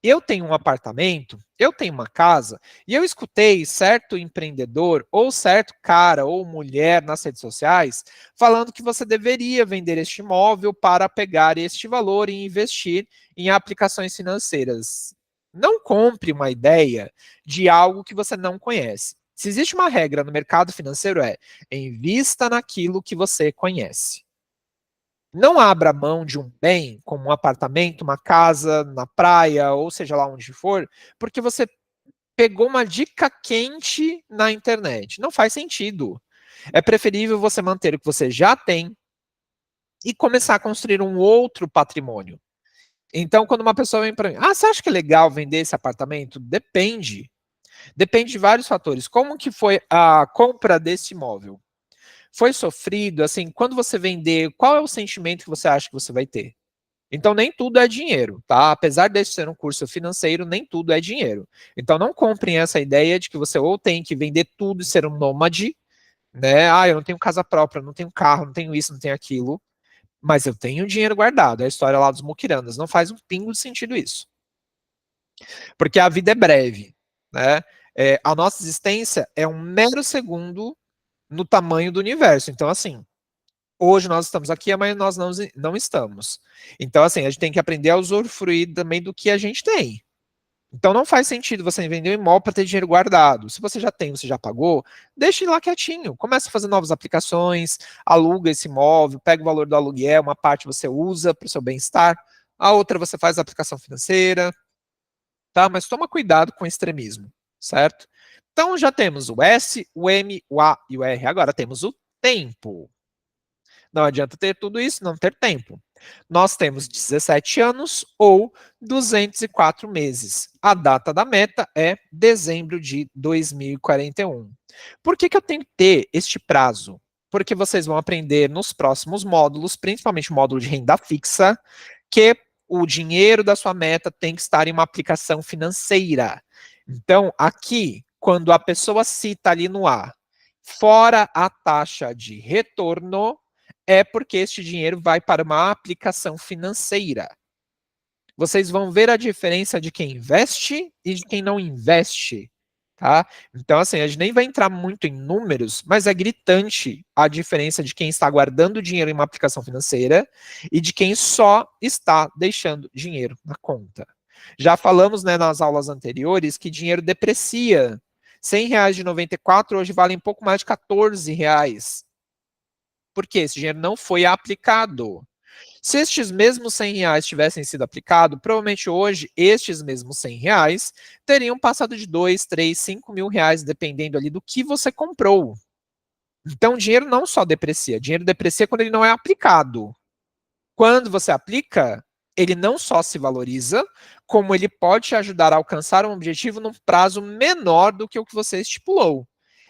A: eu tenho um apartamento, eu tenho uma casa, e eu escutei certo empreendedor, ou certo cara ou mulher nas redes sociais, falando que você deveria vender este imóvel para pegar este valor e investir em aplicações financeiras. Não compre uma ideia de algo que você não conhece. Se existe uma regra no mercado financeiro é invista naquilo que você conhece. Não abra mão de um bem, como um apartamento, uma casa na praia, ou seja lá onde for, porque você pegou uma dica quente na internet. Não faz sentido. É preferível você manter o que você já tem e começar a construir um outro patrimônio. Então, quando uma pessoa vem para mim, você acha que é legal vender esse apartamento? Depende. Depende de vários fatores. Como que foi a compra desse imóvel? Foi sofrido? Assim, quando você vender, qual é o sentimento que você acha que você vai ter? Então, nem tudo é dinheiro, tá? Apesar desse ser um curso financeiro, nem tudo é dinheiro. Então, não comprem essa ideia de que você ou tem que vender tudo e ser um nômade, né? Eu não tenho casa própria, não tenho carro, não tenho isso, não tenho aquilo, mas eu tenho dinheiro guardado. É a história lá dos muquirandas. Não faz um pingo de sentido isso. Porque a vida é breve, né? A nossa existência é um mero segundo no tamanho do universo. Então, assim, hoje nós estamos aqui, amanhã nós não estamos. Então, assim, a gente tem que aprender a usufruir também do que a gente tem. Então, não faz sentido você vender um imóvel para ter dinheiro guardado. Se você já tem, você já pagou, deixe ele lá quietinho. Começa a fazer novas aplicações, aluga esse imóvel, pega o valor do aluguel, uma parte você usa para o seu bem-estar, a outra você faz a aplicação financeira, tá? Mas toma cuidado com o extremismo, certo? Então, já temos o S, o M, o A e o R. Agora temos o tempo. Não adianta ter tudo isso, não ter tempo. Nós temos 17 anos ou 204 meses. A data da meta é dezembro de 2041. Por que eu tenho que ter este prazo? Porque vocês vão aprender nos próximos módulos, principalmente o módulo de renda fixa, que o dinheiro da sua meta tem que estar em uma aplicação financeira. Então, aqui, quando a pessoa cita ali no A, fora a taxa de retorno, é porque este dinheiro vai para uma aplicação financeira. vocês vão ver a diferença de quem investe e de quem não investe, tá? Então, assim, a gente nem vai entrar muito em números, mas é gritante a diferença de quem está guardando dinheiro em uma aplicação financeira e de quem só está deixando dinheiro na conta. Já falamos, né, nas aulas anteriores que dinheiro deprecia. R$ 100 de 94 hoje valem pouco mais de R$ 14. Por quê? Esse dinheiro não foi aplicado. Se estes mesmos R$ 100 tivessem sido aplicados, provavelmente hoje estes mesmos R$ 100 teriam passado de 2, 3, 5 mil reais, dependendo ali do que você comprou. Então, o dinheiro não só deprecia, dinheiro deprecia quando ele não é aplicado. Quando você aplica, ele não só se valoriza, como ele pode te ajudar a alcançar um objetivo num prazo menor do que o que você estipulou.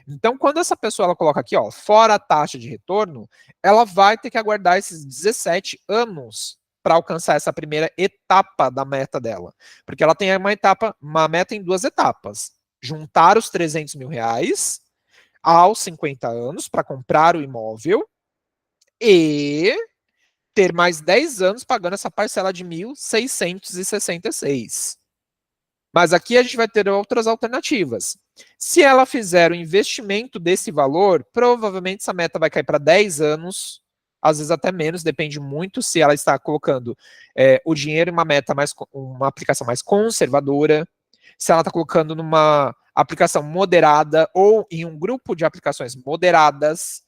A: Então, quando essa pessoa ela coloca aqui, ó, fora a taxa de retorno, ela vai ter que aguardar esses 17 anos para alcançar essa primeira etapa da meta dela. Porque ela tem uma meta em duas etapas. Juntar os R$ 300 mil aos 50 anos para comprar o imóvel e ter mais 10 anos pagando essa parcela de 1.666. Mas aqui a gente vai ter outras alternativas. Se ela fizer o investimento desse valor, provavelmente essa meta vai cair para 10 anos, às vezes até menos, depende muito se ela está colocando o dinheiro em uma aplicação mais conservadora, se ela está colocando numa aplicação moderada ou em um grupo de aplicações moderadas.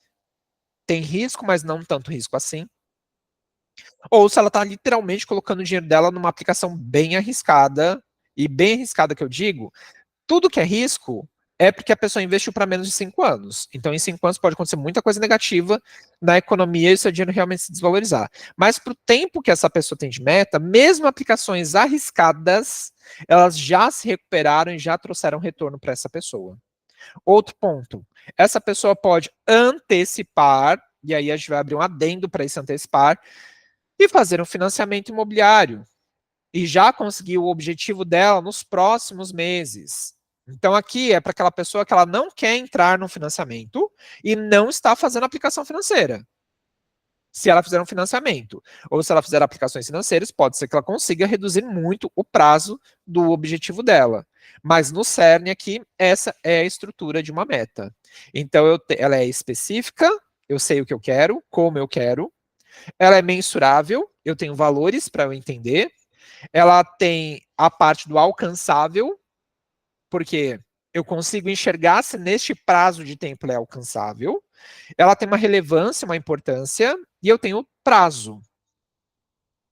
A: Tem risco, mas não tanto risco assim. Ou se ela está literalmente colocando o dinheiro dela numa aplicação bem arriscada, e bem arriscada que eu digo, tudo que é risco é porque a pessoa investiu para menos de 5 anos. Então, em 5 anos pode acontecer muita coisa negativa na economia e o seu dinheiro realmente se desvalorizar. Mas para o tempo que essa pessoa tem de meta, mesmo aplicações arriscadas, elas já se recuperaram e já trouxeram retorno para essa pessoa. Outro ponto, essa pessoa pode antecipar, e aí a gente vai abrir um adendo para esse antecipar, e fazer um financiamento imobiliário e já conseguir o objetivo dela nos próximos meses. Então aqui é para aquela pessoa que ela não quer entrar no financiamento e não está fazendo aplicação financeira. Se ela fizer um financiamento ou se ela fizer aplicações financeiras, pode ser que ela consiga reduzir muito o prazo do objetivo dela. Mas no cerne aqui, essa é a estrutura de uma meta. Então ela é específica, eu sei o que eu quero, como eu quero, ela é mensurável, eu tenho valores para eu entender, ela tem a parte do alcançável, porque eu consigo enxergar se neste prazo de tempo ela é alcançável, ela tem uma relevância, uma importância, e eu tenho prazo,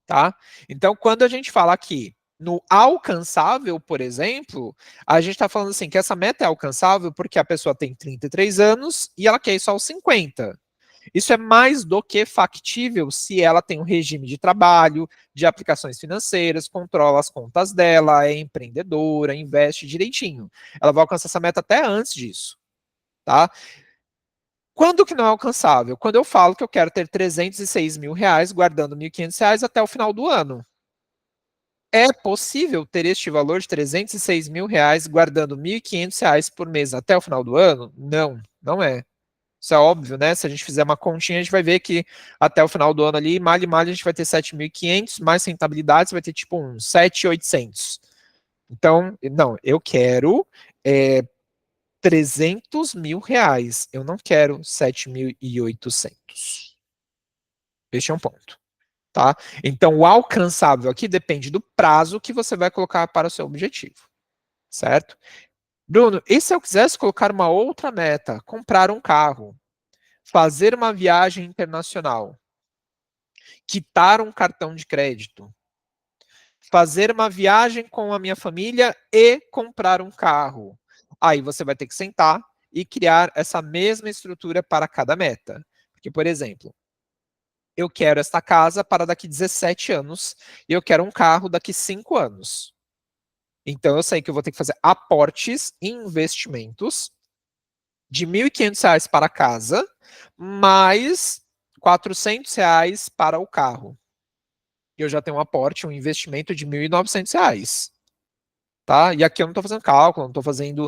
A: tá? Então, quando a gente fala aqui no alcançável, por exemplo, a gente está falando assim, que essa meta é alcançável porque a pessoa tem 33 anos e ela quer isso aos 50. Isso é mais do que factível se ela tem um regime de trabalho, de aplicações financeiras, controla as contas dela, é empreendedora, investe direitinho. Ela vai alcançar essa meta até antes disso, tá? Quando que não é alcançável? Quando eu falo que eu quero ter R$ 306 mil guardando R$ 1.500 até o final do ano. É possível ter este valor de R$ 306 mil guardando R$ 1.500 por mês até o final do ano? Não, não é. Isso é óbvio, né? Se a gente fizer uma continha, a gente vai ver que até o final do ano ali, mal e mal, a gente vai ter 7.500, mais rentabilidade, você vai ter tipo uns 7.800. Então, não, eu quero R$ 300 mil. Eu não quero 7.800. Este é um ponto, tá? Então, o alcançável aqui depende do prazo que você vai colocar para o seu objetivo, certo? Bruno, e se eu quisesse colocar uma outra meta, comprar um carro, fazer uma viagem internacional, quitar um cartão de crédito, fazer uma viagem com a minha família e comprar um carro. Aí você vai ter que sentar e criar essa mesma estrutura para cada meta. Porque, por exemplo, eu quero esta casa para daqui 17 anos e eu quero um carro daqui 5 anos. Então eu sei que eu vou ter que fazer aportes e investimentos de R$ 1.500 para a casa, mais R$ 400 para o carro. Eu já tenho um aporte, um investimento de R$ 1.900. Tá? E aqui eu não estou fazendo cálculo, não estou fazendo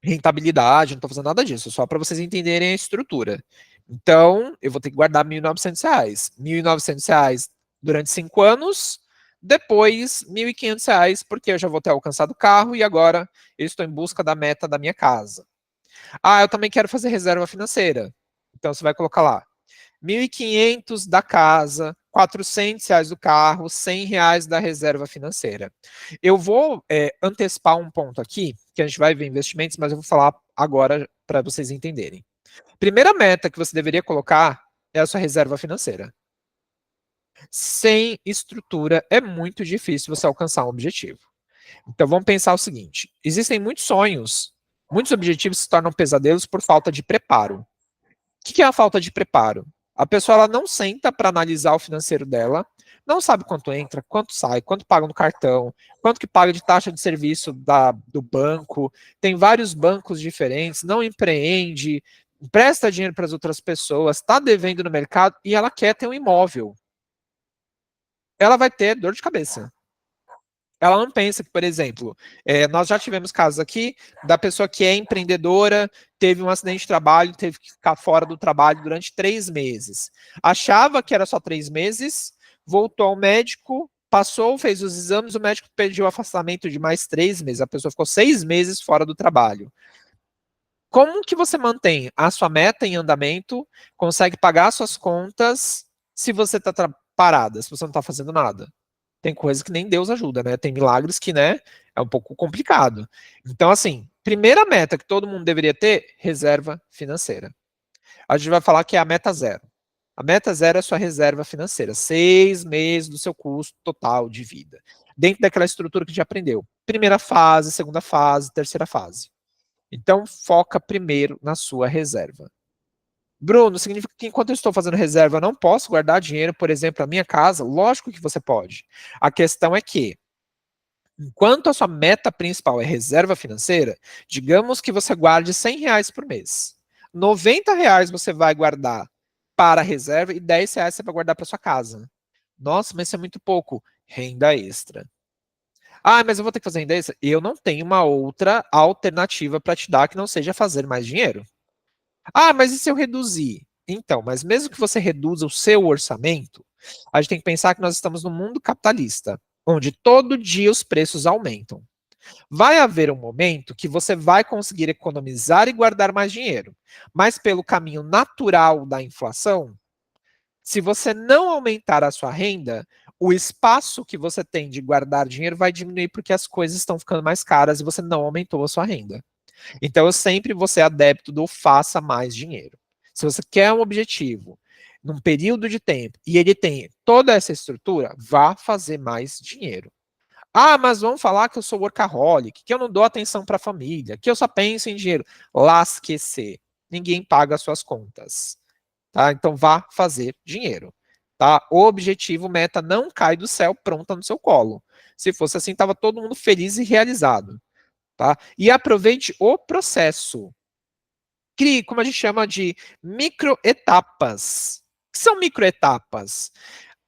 A: rentabilidade, não estou fazendo nada disso, só para vocês entenderem a estrutura. Então, eu vou ter que guardar R$ 1.900. R$ 1.900 durante 5 anos, Depois, R$ 1.500, porque eu já vou ter alcançado o carro e agora eu estou em busca da meta da minha casa. Ah, eu também quero fazer reserva financeira. Então você vai colocar lá 1.500 da casa, R$ 400 do carro, R$ 100 da reserva financeira. Eu vou antecipar um ponto aqui, que a gente vai ver investimentos, mas eu vou falar agora para vocês entenderem. Primeira meta que você deveria colocar é a sua reserva financeira. Sem estrutura é muito difícil você alcançar um objetivo. Então vamos pensar o seguinte: existem muitos sonhos, muitos objetivos se tornam pesadelos por falta de preparo. O que é a falta de preparo? A pessoa ela não senta para analisar o financeiro dela, não sabe quanto entra, quanto sai, quanto paga no cartão, quanto que paga de taxa de serviço do banco, tem vários bancos diferentes, não empreende, empresta dinheiro para as outras pessoas, está devendo no mercado e ela quer ter um imóvel. Ela vai ter dor de cabeça. Ela não pensa que, por exemplo, nós já tivemos casos aqui da pessoa que é empreendedora, teve um acidente de trabalho, teve que ficar fora do trabalho durante 3 meses. Achava que era só 3 meses, voltou ao médico, passou, fez os exames, o médico pediu afastamento de mais 3 meses. A pessoa ficou 6 meses fora do trabalho. Como que você mantém a sua meta em andamento, consegue pagar suas contas se você está parada, se você não está fazendo nada? Tem coisas que nem Deus ajuda, né? Tem milagres que, né, é um pouco complicado. Então, assim, primeira meta que todo mundo deveria ter, reserva financeira. A gente vai falar que é a meta zero. A meta zero é a sua reserva financeira, 6 meses do seu custo total de vida. Dentro daquela estrutura que a gente aprendeu. Primeira fase, segunda fase, terceira fase. Então, foca primeiro na sua reserva. Bruno, significa que enquanto eu estou fazendo reserva, eu não posso guardar dinheiro, por exemplo, na minha casa? Lógico que você pode. A questão é que, enquanto a sua meta principal é reserva financeira, digamos que você guarde R$ 100 por mês. R$ 90 você vai guardar para a reserva e R$ 10 você vai guardar para sua casa. Nossa, mas isso é muito pouco. Renda extra. Ah, mas eu vou ter que fazer renda extra? Eu não tenho uma outra alternativa para te dar que não seja fazer mais dinheiro. Ah, mas e se eu reduzir? Então, mas mesmo que você reduza o seu orçamento, a gente tem que pensar que nós estamos no mundo capitalista, onde todo dia os preços aumentam. Vai haver um momento que você vai conseguir economizar e guardar mais dinheiro, mas pelo caminho natural da inflação, se você não aumentar a sua renda, o espaço que você tem de guardar dinheiro vai diminuir porque as coisas estão ficando mais caras e você não aumentou a sua renda. Então, eu sempre vou ser adepto do faça mais dinheiro. Se você quer um objetivo num período de tempo e ele tem toda essa estrutura, vá fazer mais dinheiro. Ah, mas vamos falar que eu sou workaholic, que eu não dou atenção para a família, que eu só penso em dinheiro. Lasque-se. Ninguém paga as suas contas. Tá? Então, vá fazer dinheiro. Tá? O objetivo, meta, não cai do céu pronta no seu colo. Se fosse assim, estava todo mundo feliz e realizado. Tá? E aproveite o processo. Crie, como a gente chama de microetapas. O que são microetapas?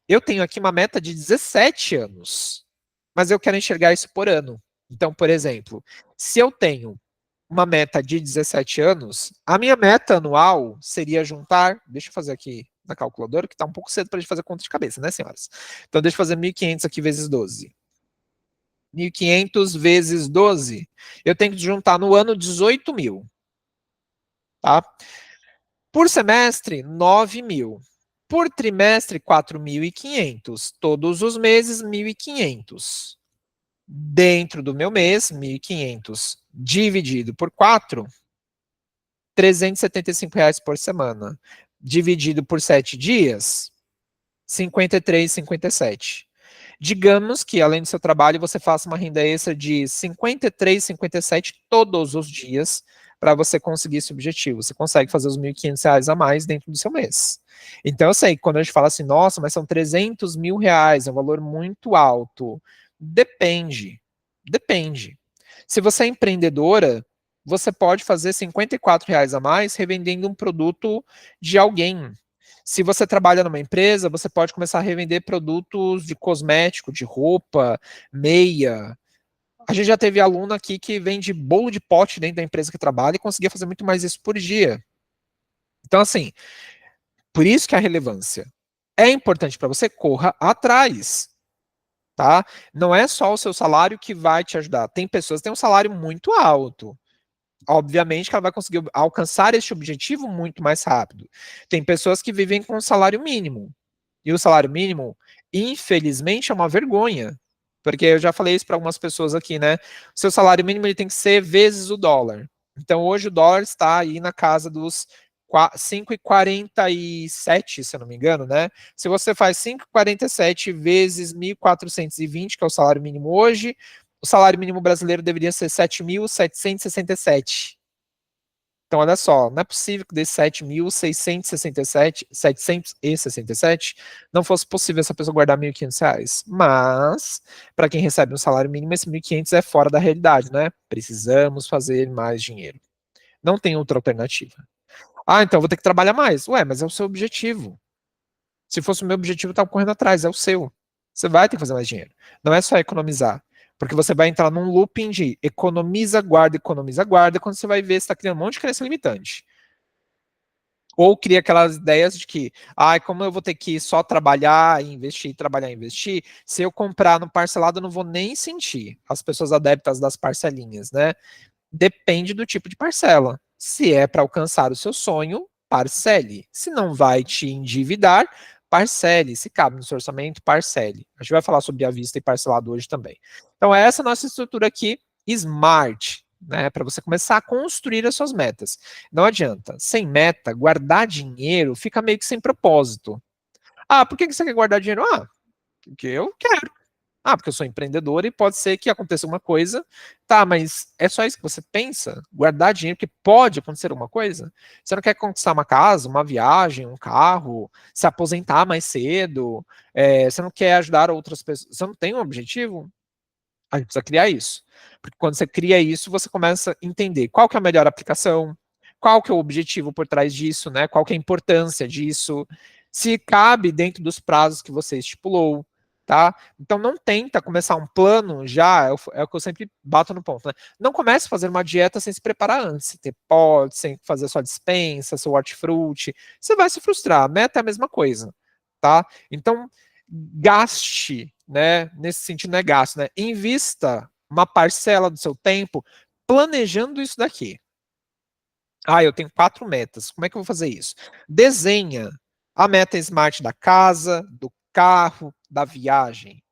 A: Eu tenho aqui uma meta de 17 anos, mas eu quero enxergar isso por ano. Então, por exemplo, se eu tenho uma meta de 17 anos, a minha meta anual seria juntar, deixa eu fazer aqui na calculadora, que está um pouco cedo para a gente fazer conta de cabeça, né, senhoras? Então, deixa eu fazer 1.500 aqui vezes 12. 1.500 vezes 12, eu tenho que juntar no ano 18 mil. Tá? Por semestre, 9 mil. Por trimestre, 4.500. Todos os meses, 1.500. Dentro do meu mês, 1.500 dividido por 4, R$ 375 por semana. Dividido por 7 dias, 53,57. Digamos que, além do seu trabalho, você faça uma renda extra de 53,57 todos os dias para você conseguir esse objetivo. Você consegue fazer os R$ 1.500 a mais dentro do seu mês. Então, eu sei que quando a gente fala assim, nossa, mas são R$ 300 mil, é um valor muito alto. Depende. Depende. Se você é empreendedora, você pode fazer R$ 54 a mais revendendo um produto de alguém. Se você trabalha numa empresa, você pode começar a revender produtos de cosmético, de roupa, meia. A gente já teve aluno aqui que vende bolo de pote dentro da empresa que trabalha e conseguia fazer muito mais isso por dia. Então, assim, por isso que a relevância é importante para você, corra atrás. tá? Não é só o seu salário que vai te ajudar. Tem pessoas que têm um salário muito alto. Obviamente que ela vai conseguir alcançar esse objetivo muito mais rápido. Tem pessoas que vivem com um salário mínimo. E o salário mínimo, infelizmente, é uma vergonha. Porque eu já falei isso para algumas pessoas aqui, né? O seu salário mínimo ele tem que ser vezes o dólar. Então, hoje o dólar está aí na casa dos 5,47, se eu não me engano, né? Se você faz 5,47 vezes 1.420, que é o salário mínimo hoje, o salário mínimo brasileiro deveria ser 7.767. Então, olha só, não é possível que desses 7.767 não fosse possível essa pessoa guardar R$ 1.500. Mas, para quem recebe um salário mínimo, esse 1.500 é fora da realidade, né? Precisamos fazer mais dinheiro. Não tem outra alternativa. Ah, então eu vou ter que trabalhar mais. Ué, mas é o seu objetivo. Se fosse o meu objetivo, eu estava correndo atrás, é o seu. Você vai ter que fazer mais dinheiro. Não é só economizar. Porque você vai entrar num looping de economiza, guarda, quando você vai ver, você está criando um monte de crença limitante. Ou cria aquelas ideias de que, como eu vou ter que só trabalhar e investir, trabalhar e investir, se eu comprar no parcelado, eu não vou nem sentir. As pessoas adeptas das parcelinhas, né? Depende do tipo de parcela. Se é para alcançar o seu sonho, parcele. Se não vai te endividar, parcele. Se cabe no seu orçamento, parcele. A gente vai falar sobre à vista e parcelado hoje também. Então, essa é a nossa estrutura aqui, SMART, né? Para você começar a construir as suas metas. Não adianta. Sem meta, guardar dinheiro fica meio que sem propósito. Ah, por que você quer guardar dinheiro? Ah, porque eu quero. Ah, porque eu sou empreendedor e pode ser que aconteça uma coisa. Tá, mas é só isso que você pensa? Guardar dinheiro porque pode acontecer uma coisa? Você não quer conquistar uma casa, uma viagem, um carro, se aposentar mais cedo? Você não quer ajudar outras pessoas? Você não tem um objetivo? A gente precisa criar isso. Porque quando você cria isso, você começa a entender qual que é a melhor aplicação, qual que é o objetivo por trás disso, né? Qual que é a importância disso, se cabe dentro dos prazos que você estipulou, tá? Então não tenta começar um plano já, é o que eu sempre bato no ponto, né? Não comece a fazer uma dieta sem se preparar antes, sem ter pote, sem fazer sua dispensa, seu hortifruti, você vai se frustrar. A meta é a mesma coisa, tá? Então gaste, né? Nesse sentido, não é gasto, né? Invista uma parcela do seu tempo planejando isso daqui. Ah, eu tenho 4 metas. Como é que eu vou fazer isso? Desenha a meta SMART da casa, do carro, da viagem.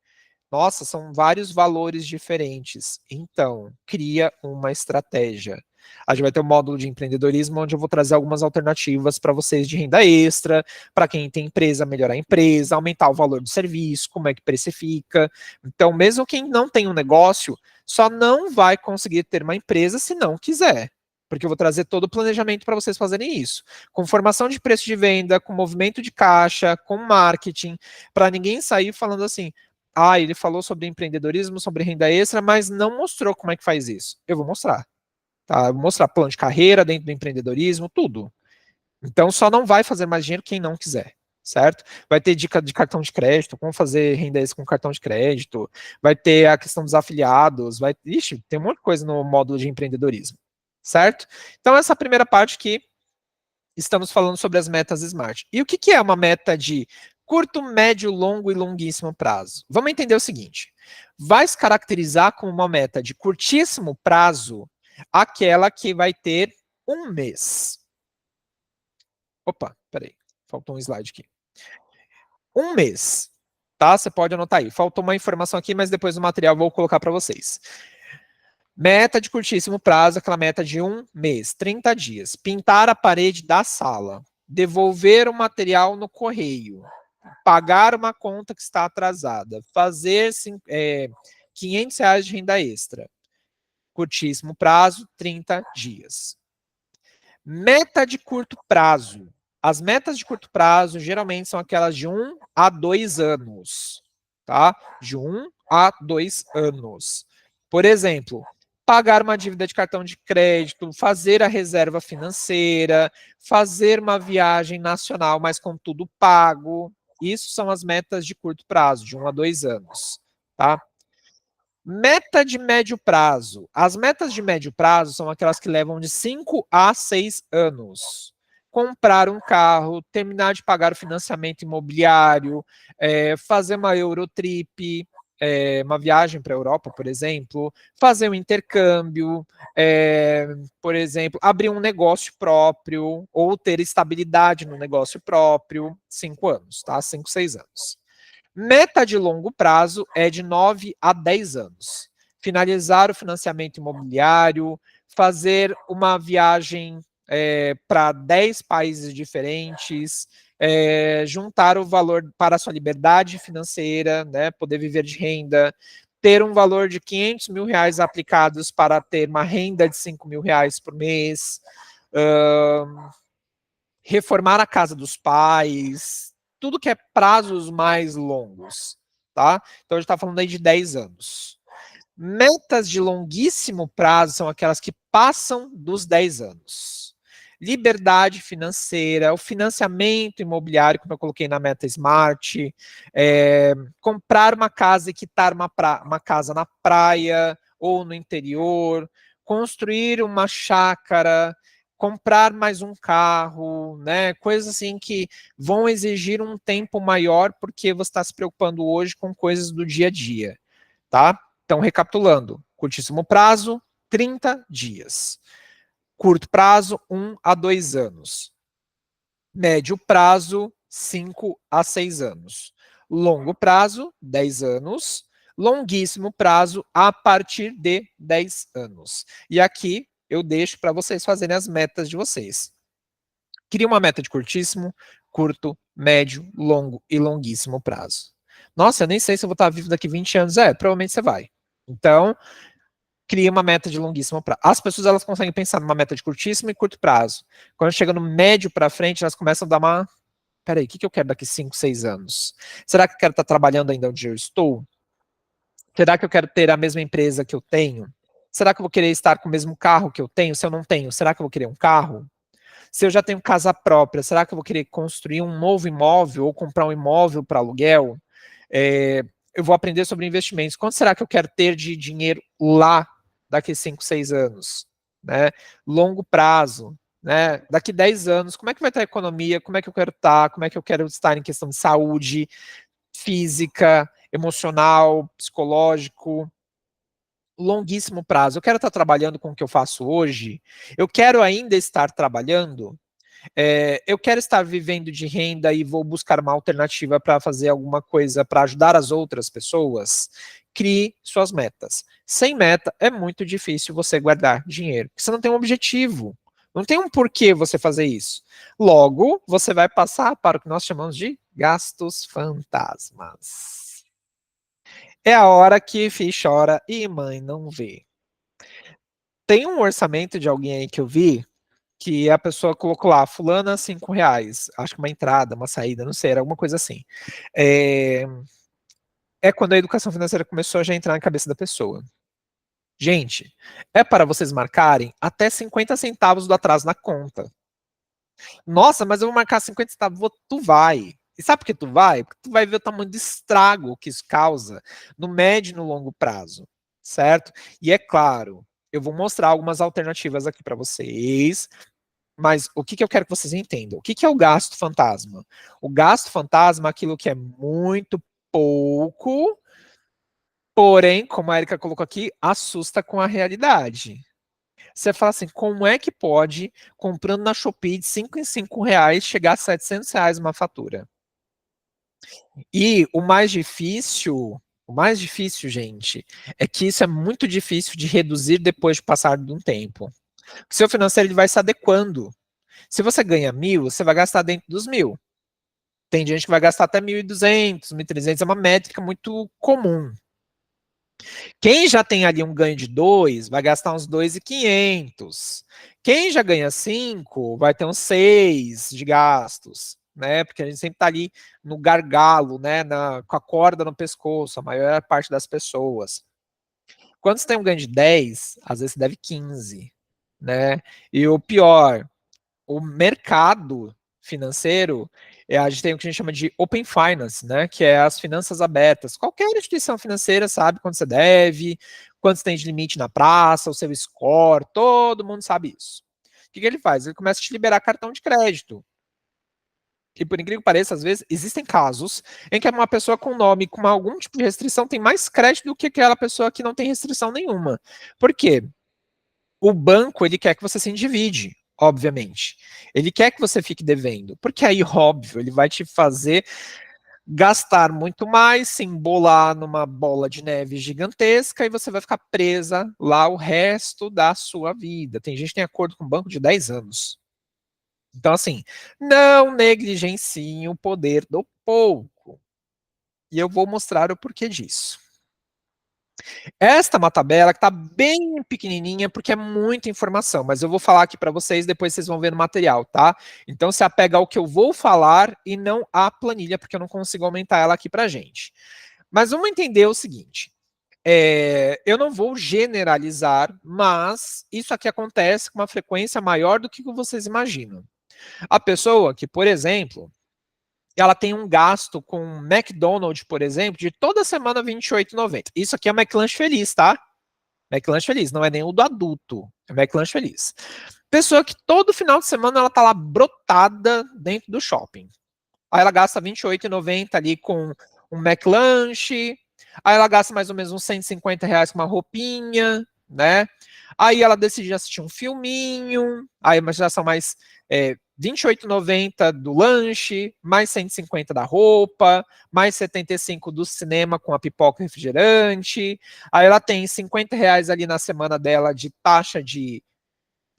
A: Nossa, são vários valores diferentes. Então, cria uma estratégia. A gente vai ter um módulo de empreendedorismo onde eu vou trazer algumas alternativas para vocês de renda extra, para quem tem empresa, melhorar a empresa, aumentar o valor do serviço, como é que precifica. Então, mesmo quem não tem um negócio, só não vai conseguir ter uma empresa se não quiser. Porque eu vou trazer todo o planejamento para vocês fazerem isso. Com formação de preço de venda, com movimento de caixa, com marketing, para ninguém sair falando assim: ele falou sobre empreendedorismo, sobre renda extra, mas não mostrou como é que faz isso. Eu vou mostrar. Tá? Eu vou mostrar plano de carreira dentro do empreendedorismo, tudo. Então só não vai fazer mais dinheiro quem não quiser, certo? Vai ter dica de cartão de crédito, como fazer renda extra com cartão de crédito, vai ter a questão dos afiliados, tem um monte de coisa no módulo de empreendedorismo, certo? Então essa primeira parte que estamos falando sobre as metas SMART. E o que é uma meta de curto, médio, longo e longuíssimo prazo? Vamos entender o seguinte: vai se caracterizar como uma meta de curtíssimo prazo aquela que vai ter um mês. Opa, peraí, faltou um slide aqui. Um mês, tá? Você pode anotar aí. Faltou uma informação aqui, mas depois no material eu vou colocar para vocês. Meta de curtíssimo prazo, aquela meta de um mês, 30 dias. Pintar a parede da sala. Devolver o material no correio. Pagar uma conta que está atrasada. Fazer R$ 500 de renda extra. Curtíssimo prazo, 30 dias. Meta de curto prazo. As metas de curto prazo geralmente são aquelas de 1 a 2 anos. Tá? De 1 a 2 anos. Por exemplo, pagar uma dívida de cartão de crédito, fazer a reserva financeira, fazer uma viagem nacional, mas com tudo pago. Isso são as metas de curto prazo, de 1 a 2 anos. Tá? Meta de médio prazo. As metas de médio prazo são aquelas que levam de 5 a 6 anos. Comprar um carro, terminar de pagar o financiamento imobiliário, fazer uma Eurotrip, uma viagem para a Europa, por exemplo, fazer um intercâmbio, por exemplo, abrir um negócio próprio ou ter estabilidade no negócio próprio, 5 anos, tá? 5, 6 anos. Meta de longo prazo é de 9 a 10 anos. Finalizar o financiamento imobiliário, fazer uma viagem para 10 países diferentes, juntar o valor para a sua liberdade financeira, né, poder viver de renda, ter um valor de 500 mil reais aplicados para ter uma renda de 5 mil reais por mês, reformar a casa dos pais, tudo que é prazos mais longos, tá? Então a gente está falando aí de 10 anos. Metas de longuíssimo prazo são aquelas que passam dos 10 anos. Liberdade financeira, o financiamento imobiliário, como eu coloquei na meta Smart, comprar uma casa e quitar uma casa na praia ou no interior, construir uma chácara, comprar mais um carro, né? Coisas assim que vão exigir um tempo maior porque você está se preocupando hoje com coisas do dia a dia, tá? Então, recapitulando, curtíssimo prazo, 30 dias. Curto prazo, 1 a 2 anos. Médio prazo, 5 a 6 anos. Longo prazo, 10 anos. Longuíssimo prazo, a partir de 10 anos. E aqui eu deixo para vocês fazerem as metas de vocês. Cria uma meta de curtíssimo, curto, médio, longo e longuíssimo prazo. Nossa, eu nem sei se eu vou estar vivo daqui 20 anos. Provavelmente você vai. Então, cria uma meta de longuíssimo prazo. As pessoas elas conseguem pensar numa meta de curtíssimo e curto prazo. Quando chega no médio para frente, elas começam a dar uma... Peraí, o que eu quero daqui 5, 6 anos? Será que eu quero estar trabalhando ainda onde eu estou? Será que eu quero ter a mesma empresa que eu tenho? Será que eu vou querer estar com o mesmo carro que eu tenho? Se eu não tenho, será que eu vou querer um carro? Se eu já tenho casa própria, será que eu vou querer construir um novo imóvel ou comprar um imóvel para aluguel? Eu vou aprender sobre investimentos. Quanto será que eu quero ter de dinheiro lá daqui 5, 6 anos? Né? Longo prazo. Né? Daqui 10 anos, como é que vai estar a economia? Como é que eu quero estar? Como é que eu quero estar em questão de saúde, física, emocional, psicológico? Longuíssimo prazo. Eu quero estar trabalhando com o que eu faço hoje? Eu quero ainda estar trabalhando? Eu quero estar vivendo de renda e vou buscar uma alternativa para fazer alguma coisa para ajudar as outras pessoas? Crie suas metas. Sem meta, é muito difícil você guardar dinheiro, porque você não tem um objetivo. Não tem um porquê você fazer isso. Logo, você vai passar para o que nós chamamos de gastos fantasmas. É a hora que filho chora e mãe não vê. Tem um orçamento de alguém aí que eu vi que a pessoa colocou lá, fulana, R$ 5, acho que uma entrada, uma saída, não sei, era alguma coisa assim. É quando a educação financeira começou a já entrar na cabeça da pessoa. Gente, é para vocês marcarem até 50 centavos do atraso na conta. Nossa, mas eu vou marcar 50 centavos, tu vai. E sabe por que tu vai? Porque tu vai ver o tamanho do estrago que isso causa no médio e no longo prazo, certo? E é claro, eu vou mostrar algumas alternativas aqui para vocês. Mas o que eu quero que vocês entendam? O que é o gasto fantasma? O gasto fantasma é aquilo que é muito pouco, porém, como a Erika colocou aqui, assusta com a realidade. Você fala assim, como é que pode, comprando na Shopee de 5 em 5 reais, chegar a R$ 700 uma fatura? E o mais difícil, gente, é que isso é muito difícil de reduzir depois de passar de um tempo. O seu financeiro ele vai se adequando. Se você ganha 1.000, você vai gastar dentro dos 1.000. Tem gente que vai gastar até 1.200, 1.300, é uma métrica muito comum. Quem já tem ali um ganho de 2, vai gastar uns 2.500. Quem já ganha 5, vai ter uns 6 de gastos, né? Porque a gente sempre tá ali no gargalo, né? Com a corda no pescoço, a maior parte das pessoas. Quando você tem um ganho de 10, às vezes você deve 15, né? E o pior, o mercado financeiro, a gente tem o que a gente chama de Open Finance, né? Que é as finanças abertas. Qualquer instituição financeira sabe quanto você deve, quanto você tem de limite na praça, o seu score, todo mundo sabe isso. O que ele faz? Ele começa a te liberar cartão de crédito. E por incrível que pareça, às vezes, existem casos em que uma pessoa com nome com algum tipo de restrição tem mais crédito do que aquela pessoa que não tem restrição nenhuma. Por quê? O banco, ele quer que você se endivide, obviamente. Ele quer que você fique devendo, porque aí, óbvio, ele vai te fazer gastar muito mais, se embolar numa bola de neve gigantesca e você vai ficar presa lá o resto da sua vida. Tem gente que tem acordo com o banco de 10 anos. Então, assim, não negligencie o poder do pouco. E eu vou mostrar o porquê disso. Esta é uma tabela que está bem pequenininha, porque é muita informação, mas eu vou falar aqui para vocês, depois vocês vão ver no material, tá? Então, se apega ao que eu vou falar e não à planilha, porque eu não consigo aumentar ela aqui para gente. Mas vamos entender o seguinte. Eu não vou generalizar, mas isso aqui acontece com uma frequência maior do que vocês imaginam. A pessoa que, por exemplo, ela tem um gasto com McDonald's, por exemplo, de toda semana R$ 28,90. Isso aqui é McLanche Feliz, tá? McLanche Feliz, não é nem o do adulto, é McLanche Feliz. Pessoa que todo final de semana ela tá lá brotada dentro do shopping. Aí ela gasta R$ 28,90 ali com um McLanche, aí ela gasta mais ou menos uns R$ 150 com uma roupinha, né? Aí ela decide assistir um filminho, aí já são mais R$ 28,90 do lanche, mais 150 da roupa, mais 75 do cinema com a pipoca e refrigerante. Aí ela tem R$ 50 ali na semana dela de taxa de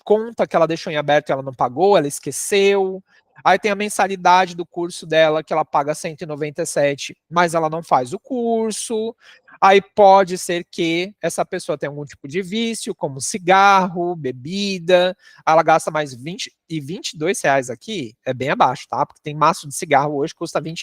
A: conta que ela deixou em aberto e ela não pagou, ela esqueceu. Aí tem a mensalidade do curso dela, que ela paga 197, mas ela não faz o curso. Aí pode ser que essa pessoa tenha algum tipo de vício, como cigarro, bebida. Ela gasta mais 20 e R$ 22 aqui, é bem abaixo, tá? Porque tem maço de cigarro hoje que custa R$ 20,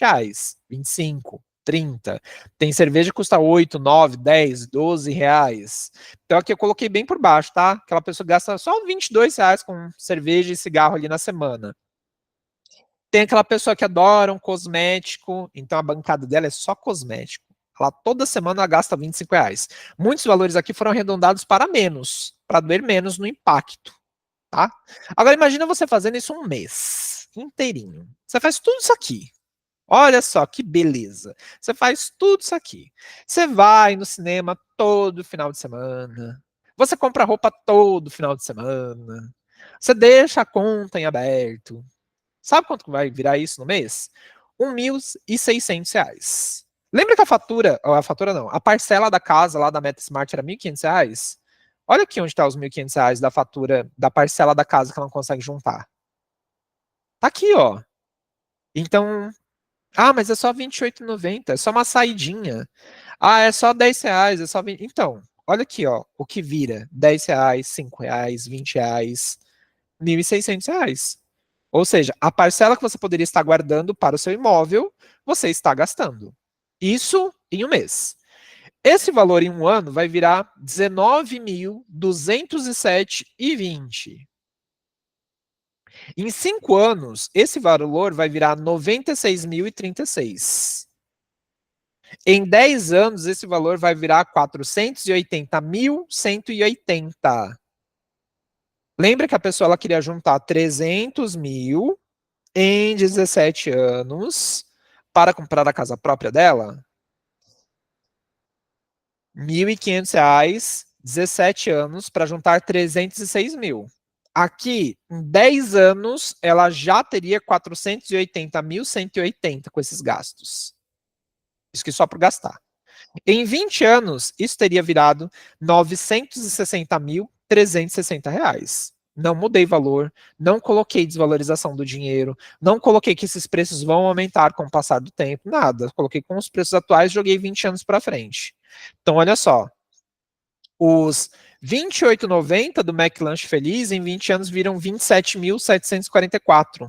A: 25. 30. Tem cerveja que custa 8, 9, 10, 12 reais. Então aqui eu coloquei bem por baixo, tá? Aquela pessoa gasta só R$ 22 com cerveja e cigarro ali na semana. Tem aquela pessoa que adora um cosmético, então a bancada dela é só cosmético. Ela toda semana ela gasta R$ 25. Muitos valores aqui foram arredondados para menos, para doer menos no impacto, tá? Agora imagina você fazendo isso um mês inteirinho. Você faz tudo isso aqui. Olha só que beleza. Você faz tudo isso aqui. Você vai no cinema todo final de semana. Você compra roupa todo final de semana. Você deixa a conta em aberto. Sabe quanto vai virar isso no mês? R$ 1.600. Lembra que a fatura não, a parcela da casa lá da MetaSmart era R$ 1.500? Olha aqui onde está os R$ 1.500 da fatura, da parcela da casa que ela não consegue juntar. Tá aqui, ó. Então, mas é só R$ 28,90, é só uma saidinha. É só R$ 10, é só 20. Então, olha aqui, ó, o que vira R$ 10, R$ 5, R$ 20, R$ 1.600. Ou seja, a parcela que você poderia estar guardando para o seu imóvel, você está gastando. Isso em um mês. Esse valor em um ano vai virar R$ 19.207,20. Em 5 anos, esse valor vai virar R$ 96.036. Em 10 anos, esse valor vai virar R$ 480.180. Lembra que a pessoa ela queria juntar 300 mil em 17 anos para comprar a casa própria dela? R$ 1.500, 17 anos para juntar 306 mil. Aqui, em 10 anos, ela já teria 480.180 com esses gastos. Isso que só por gastar. Em 20 anos, isso teria virado R$ 960.360. Não mudei valor, não coloquei desvalorização do dinheiro, não coloquei que esses preços vão aumentar com o passar do tempo, nada. Coloquei com os preços atuais, joguei 20 anos para frente. Então, olha só, os R$ 28,90 do McLanche Feliz em 20 anos viram R$ 27.744.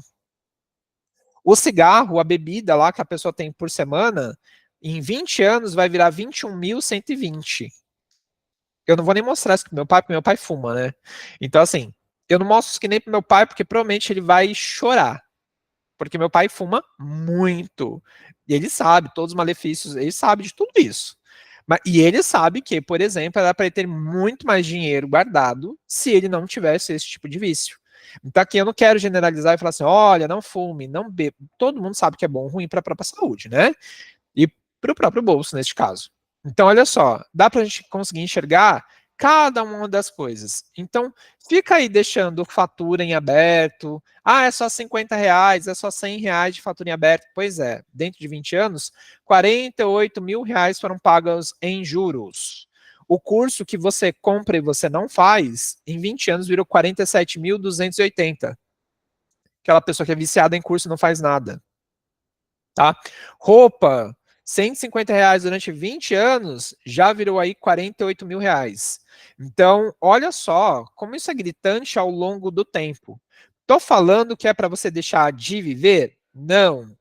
A: O cigarro, a bebida lá que a pessoa tem por semana, em 20 anos vai virar 21.120. Eu não vou nem mostrar isso pro meu pai, porque meu pai fuma, né? Então, assim, eu não mostro isso que nem pro meu pai, porque provavelmente ele vai chorar. Porque meu pai fuma muito. E ele sabe todos os malefícios, ele sabe de tudo isso. E ele sabe que, por exemplo, era para ele ter muito mais dinheiro guardado se ele não tivesse esse tipo de vício. Então aqui eu não quero generalizar e falar assim, olha, não fume, não beba. Todo mundo sabe que é bom ou ruim para a própria saúde, né? E para o próprio bolso, neste caso. Então, olha só, dá para a gente conseguir enxergar cada uma das coisas. Então, fica aí deixando fatura em aberto. Ah, é só R$ 50, é só R$ 100 de fatura em aberto. Pois é, dentro de 20 anos, R$ 48.000 foram pagos em juros. O curso que você compra e você não faz, em 20 anos virou 47.280. Aquela pessoa que é viciada em curso e não faz nada. Tá? Roupa, R$ 150 durante 20 anos, já virou aí R$ 48.000. Então, olha só como isso é gritante ao longo do tempo. Tô falando que é para você deixar de viver? Não.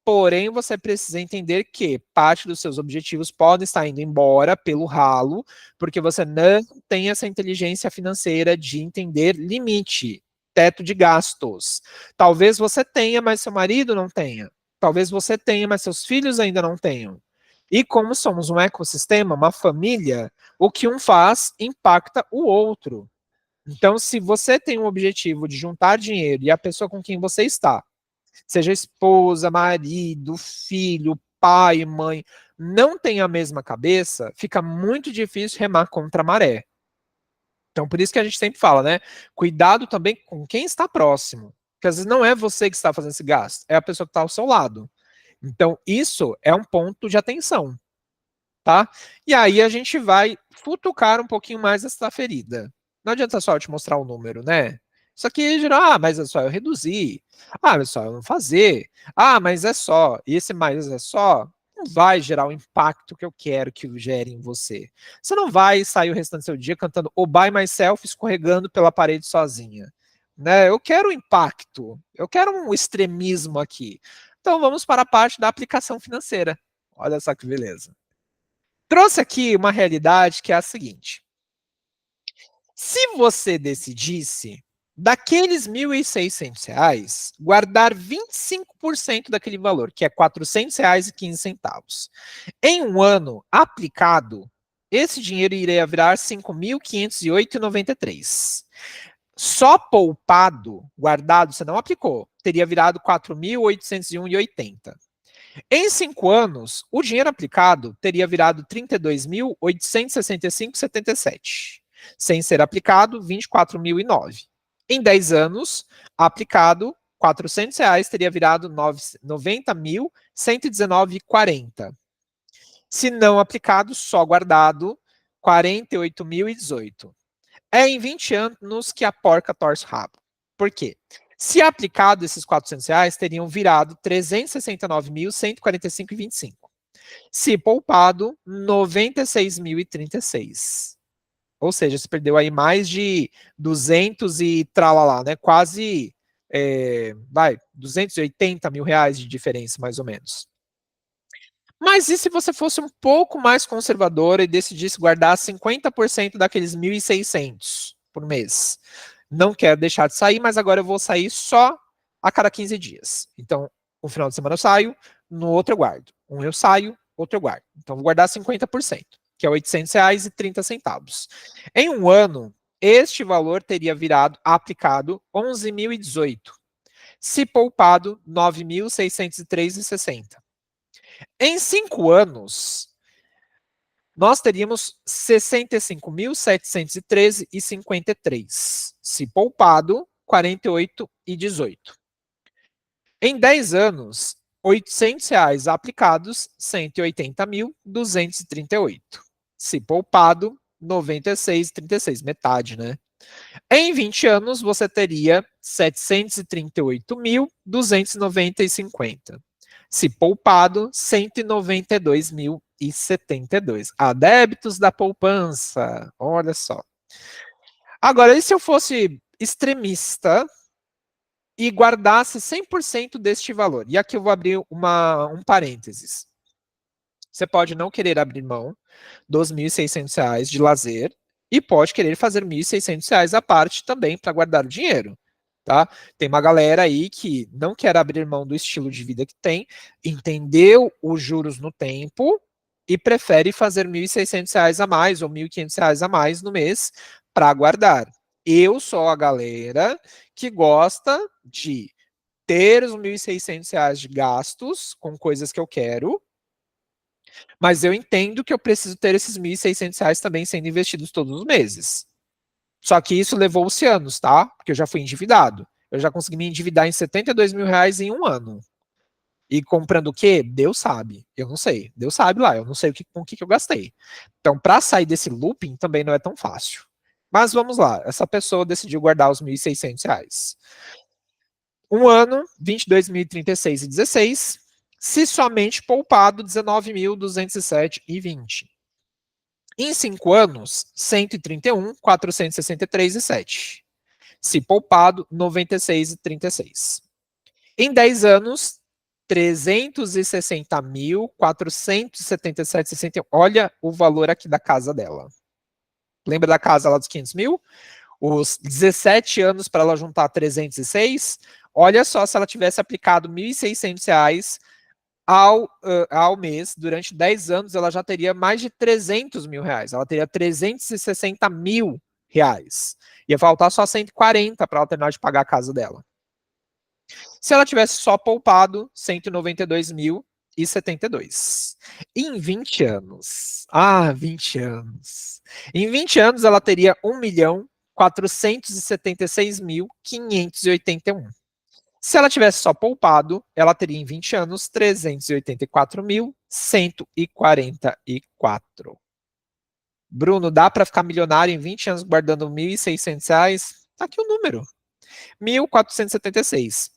A: Porém, você precisa entender que parte dos seus objetivos podem estar indo embora pelo ralo, porque você não tem essa inteligência financeira de entender limite, teto de gastos. Talvez você tenha, mas seu marido não tenha. Talvez você tenha, mas seus filhos ainda não tenham. E como somos um ecossistema, uma família, o que um faz impacta o outro. Então, se você tem um objetivo de juntar dinheiro e a pessoa com quem você está, seja esposa, marido, filho, pai, mãe, não tem a mesma cabeça, fica muito difícil remar contra a maré. Então, por isso que a gente sempre fala, né? Cuidado também com quem está próximo. Porque às vezes não é você que está fazendo esse gasto, é a pessoa que está ao seu lado. Então, isso é um ponto de atenção, tá? E aí a gente vai futucar um pouquinho mais essa ferida. Não adianta só eu te mostrar o número, né? Isso aqui gerar, mas é só eu reduzir. Ah, mas é só eu não fazer. Ah, mas é só. E esse mais é só não vai gerar o impacto que eu quero que gere em você. Você não vai sair o restante do seu dia cantando All by Myself, escorregando pela parede sozinha. Né? Eu quero impacto. Eu quero um extremismo aqui. Então vamos para a parte da aplicação financeira. Olha só que beleza. Trouxe aqui uma realidade que é a seguinte. Se você decidisse, daqueles R$ 1.600, guardar 25% daquele valor, que é R$ 400,15, em um ano aplicado, esse dinheiro iria virar R$ 5.508,93. Só poupado, guardado, você não aplicou, teria virado R$ 4.801,80. Em 5 anos, o dinheiro aplicado teria virado R$ 32.865,77. Sem ser aplicado, R$ 24.009. Em 10 anos, aplicado, R$ 400 teria virado R$ 90.119,40. Se não aplicado, só guardado, R$ 48.018. É em 20 anos que a porca torce o rabo. Por quê? Se aplicado esses R$ 400, teriam virado R$ 369.145,25. Se poupado, R$ 96.036. Ou seja, se perdeu aí mais de 200 e tralalá, né? Quase, R$ 280.000 de diferença, mais ou menos. Mas e se você fosse um pouco mais conservador e decidisse guardar 50% daqueles 1.600 por mês? Não quero deixar de sair, mas agora eu vou sair só a cada 15 dias. Então, um final de semana eu saio, no outro eu guardo. Um eu saio, outro eu guardo. Então, vou guardar 50%, que é R$ 800,30. Em um ano, este valor teria virado, aplicado, 11.018. Se poupado, 9.603,60. Em 5 anos, nós teríamos 65.713,53. Se poupado, 48,18. Em 10 anos, R$ 800 aplicados, 180.238. Se poupado, 96,36, metade, né? Em 20 anos, você teria 738.290,50. Se poupado, 192.072. Adeptos da poupança. Olha só. Agora, e se eu fosse extremista e guardasse 100% deste valor? E aqui eu vou abrir um parênteses. Você pode não querer abrir mão dos R$ 1.600 de lazer e pode querer fazer R$ 1.600 à parte também para guardar o dinheiro. Tá? Tem uma galera aí que não quer abrir mão do estilo de vida que tem, entendeu os juros no tempo e prefere fazer R$ 1.600 a mais ou R$ 1.500 a mais no mês para guardar. Eu sou a galera que gosta de ter os R$ 1.600 de gastos com coisas que eu quero, mas eu entendo que eu preciso ter esses R$ 1.600 também sendo investidos todos os meses. Só que isso levou-se anos, tá? Porque eu já fui endividado. Eu já consegui me endividar em R$ 72.000 em um ano. E comprando o quê? Deus sabe. Eu não sei. Deus sabe lá. Eu não sei com o que eu gastei. Então, para sair desse looping também não é tão fácil. Mas vamos lá. Essa pessoa decidiu guardar os R$ 1.600. Um ano, 22.036,16. Se somente poupado, 19.207,20. Em 5 anos, 131.463,7. Se poupado, 96,36. Em 10 anos, 360.477,61. Olha o valor aqui da casa dela. Lembra da casa lá dos 500 mil? Os 17 anos para ela juntar 306. Olha só se ela tivesse aplicado R$ 1.600 ao mês, durante 10 anos, ela já teria mais de R$ 300.000. Ela teria R$ 360.000. Ia faltar só 140 para ela terminar de pagar a casa dela. Se ela tivesse só poupado, 192.072. Em 20 anos. 20 anos. Em 20 anos, ela teria 1.476.581. Se ela tivesse só poupado, ela teria em 20 anos 384.144. Bruno, dá para ficar milionário em 20 anos guardando R$ 1.600? Tá aqui o número. 1.476.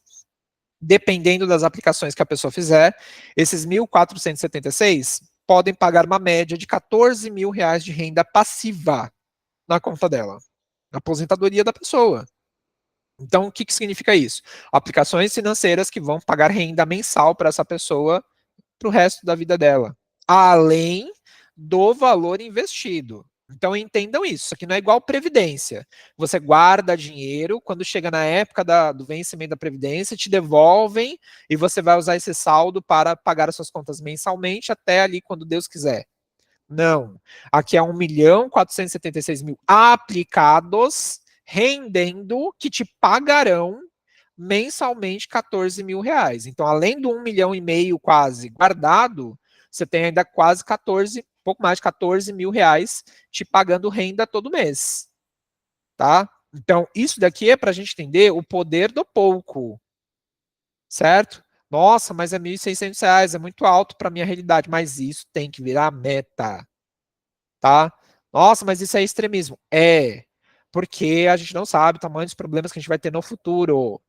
A: Dependendo das aplicações que a pessoa fizer, esses 1.476 podem pagar uma média de R$ 14.000 de renda passiva na conta dela. Na aposentadoria da pessoa. Então, o que significa isso? Aplicações financeiras que vão pagar renda mensal para essa pessoa para o resto da vida dela, além do valor investido. Então, entendam isso. Isso aqui não é igual previdência. Você guarda dinheiro, quando chega na época do vencimento da previdência, te devolvem e você vai usar esse saldo para pagar as suas contas mensalmente até ali quando Deus quiser. Não. Aqui é 1.476.000 aplicados, rendendo, que te pagarão mensalmente R$ 14.000. Então, além do 1,5 milhão quase guardado, você tem ainda quase 14, pouco mais de R$ 14.000 te pagando renda todo mês. Tá? Então, isso daqui é para a gente entender o poder do pouco. Certo? Nossa, mas é R$ 1.600, é muito alto para minha realidade. Mas isso tem que virar meta. Tá? Nossa, mas isso é extremismo. É, porque a gente não sabe o tamanho dos problemas que a gente vai ter no futuro.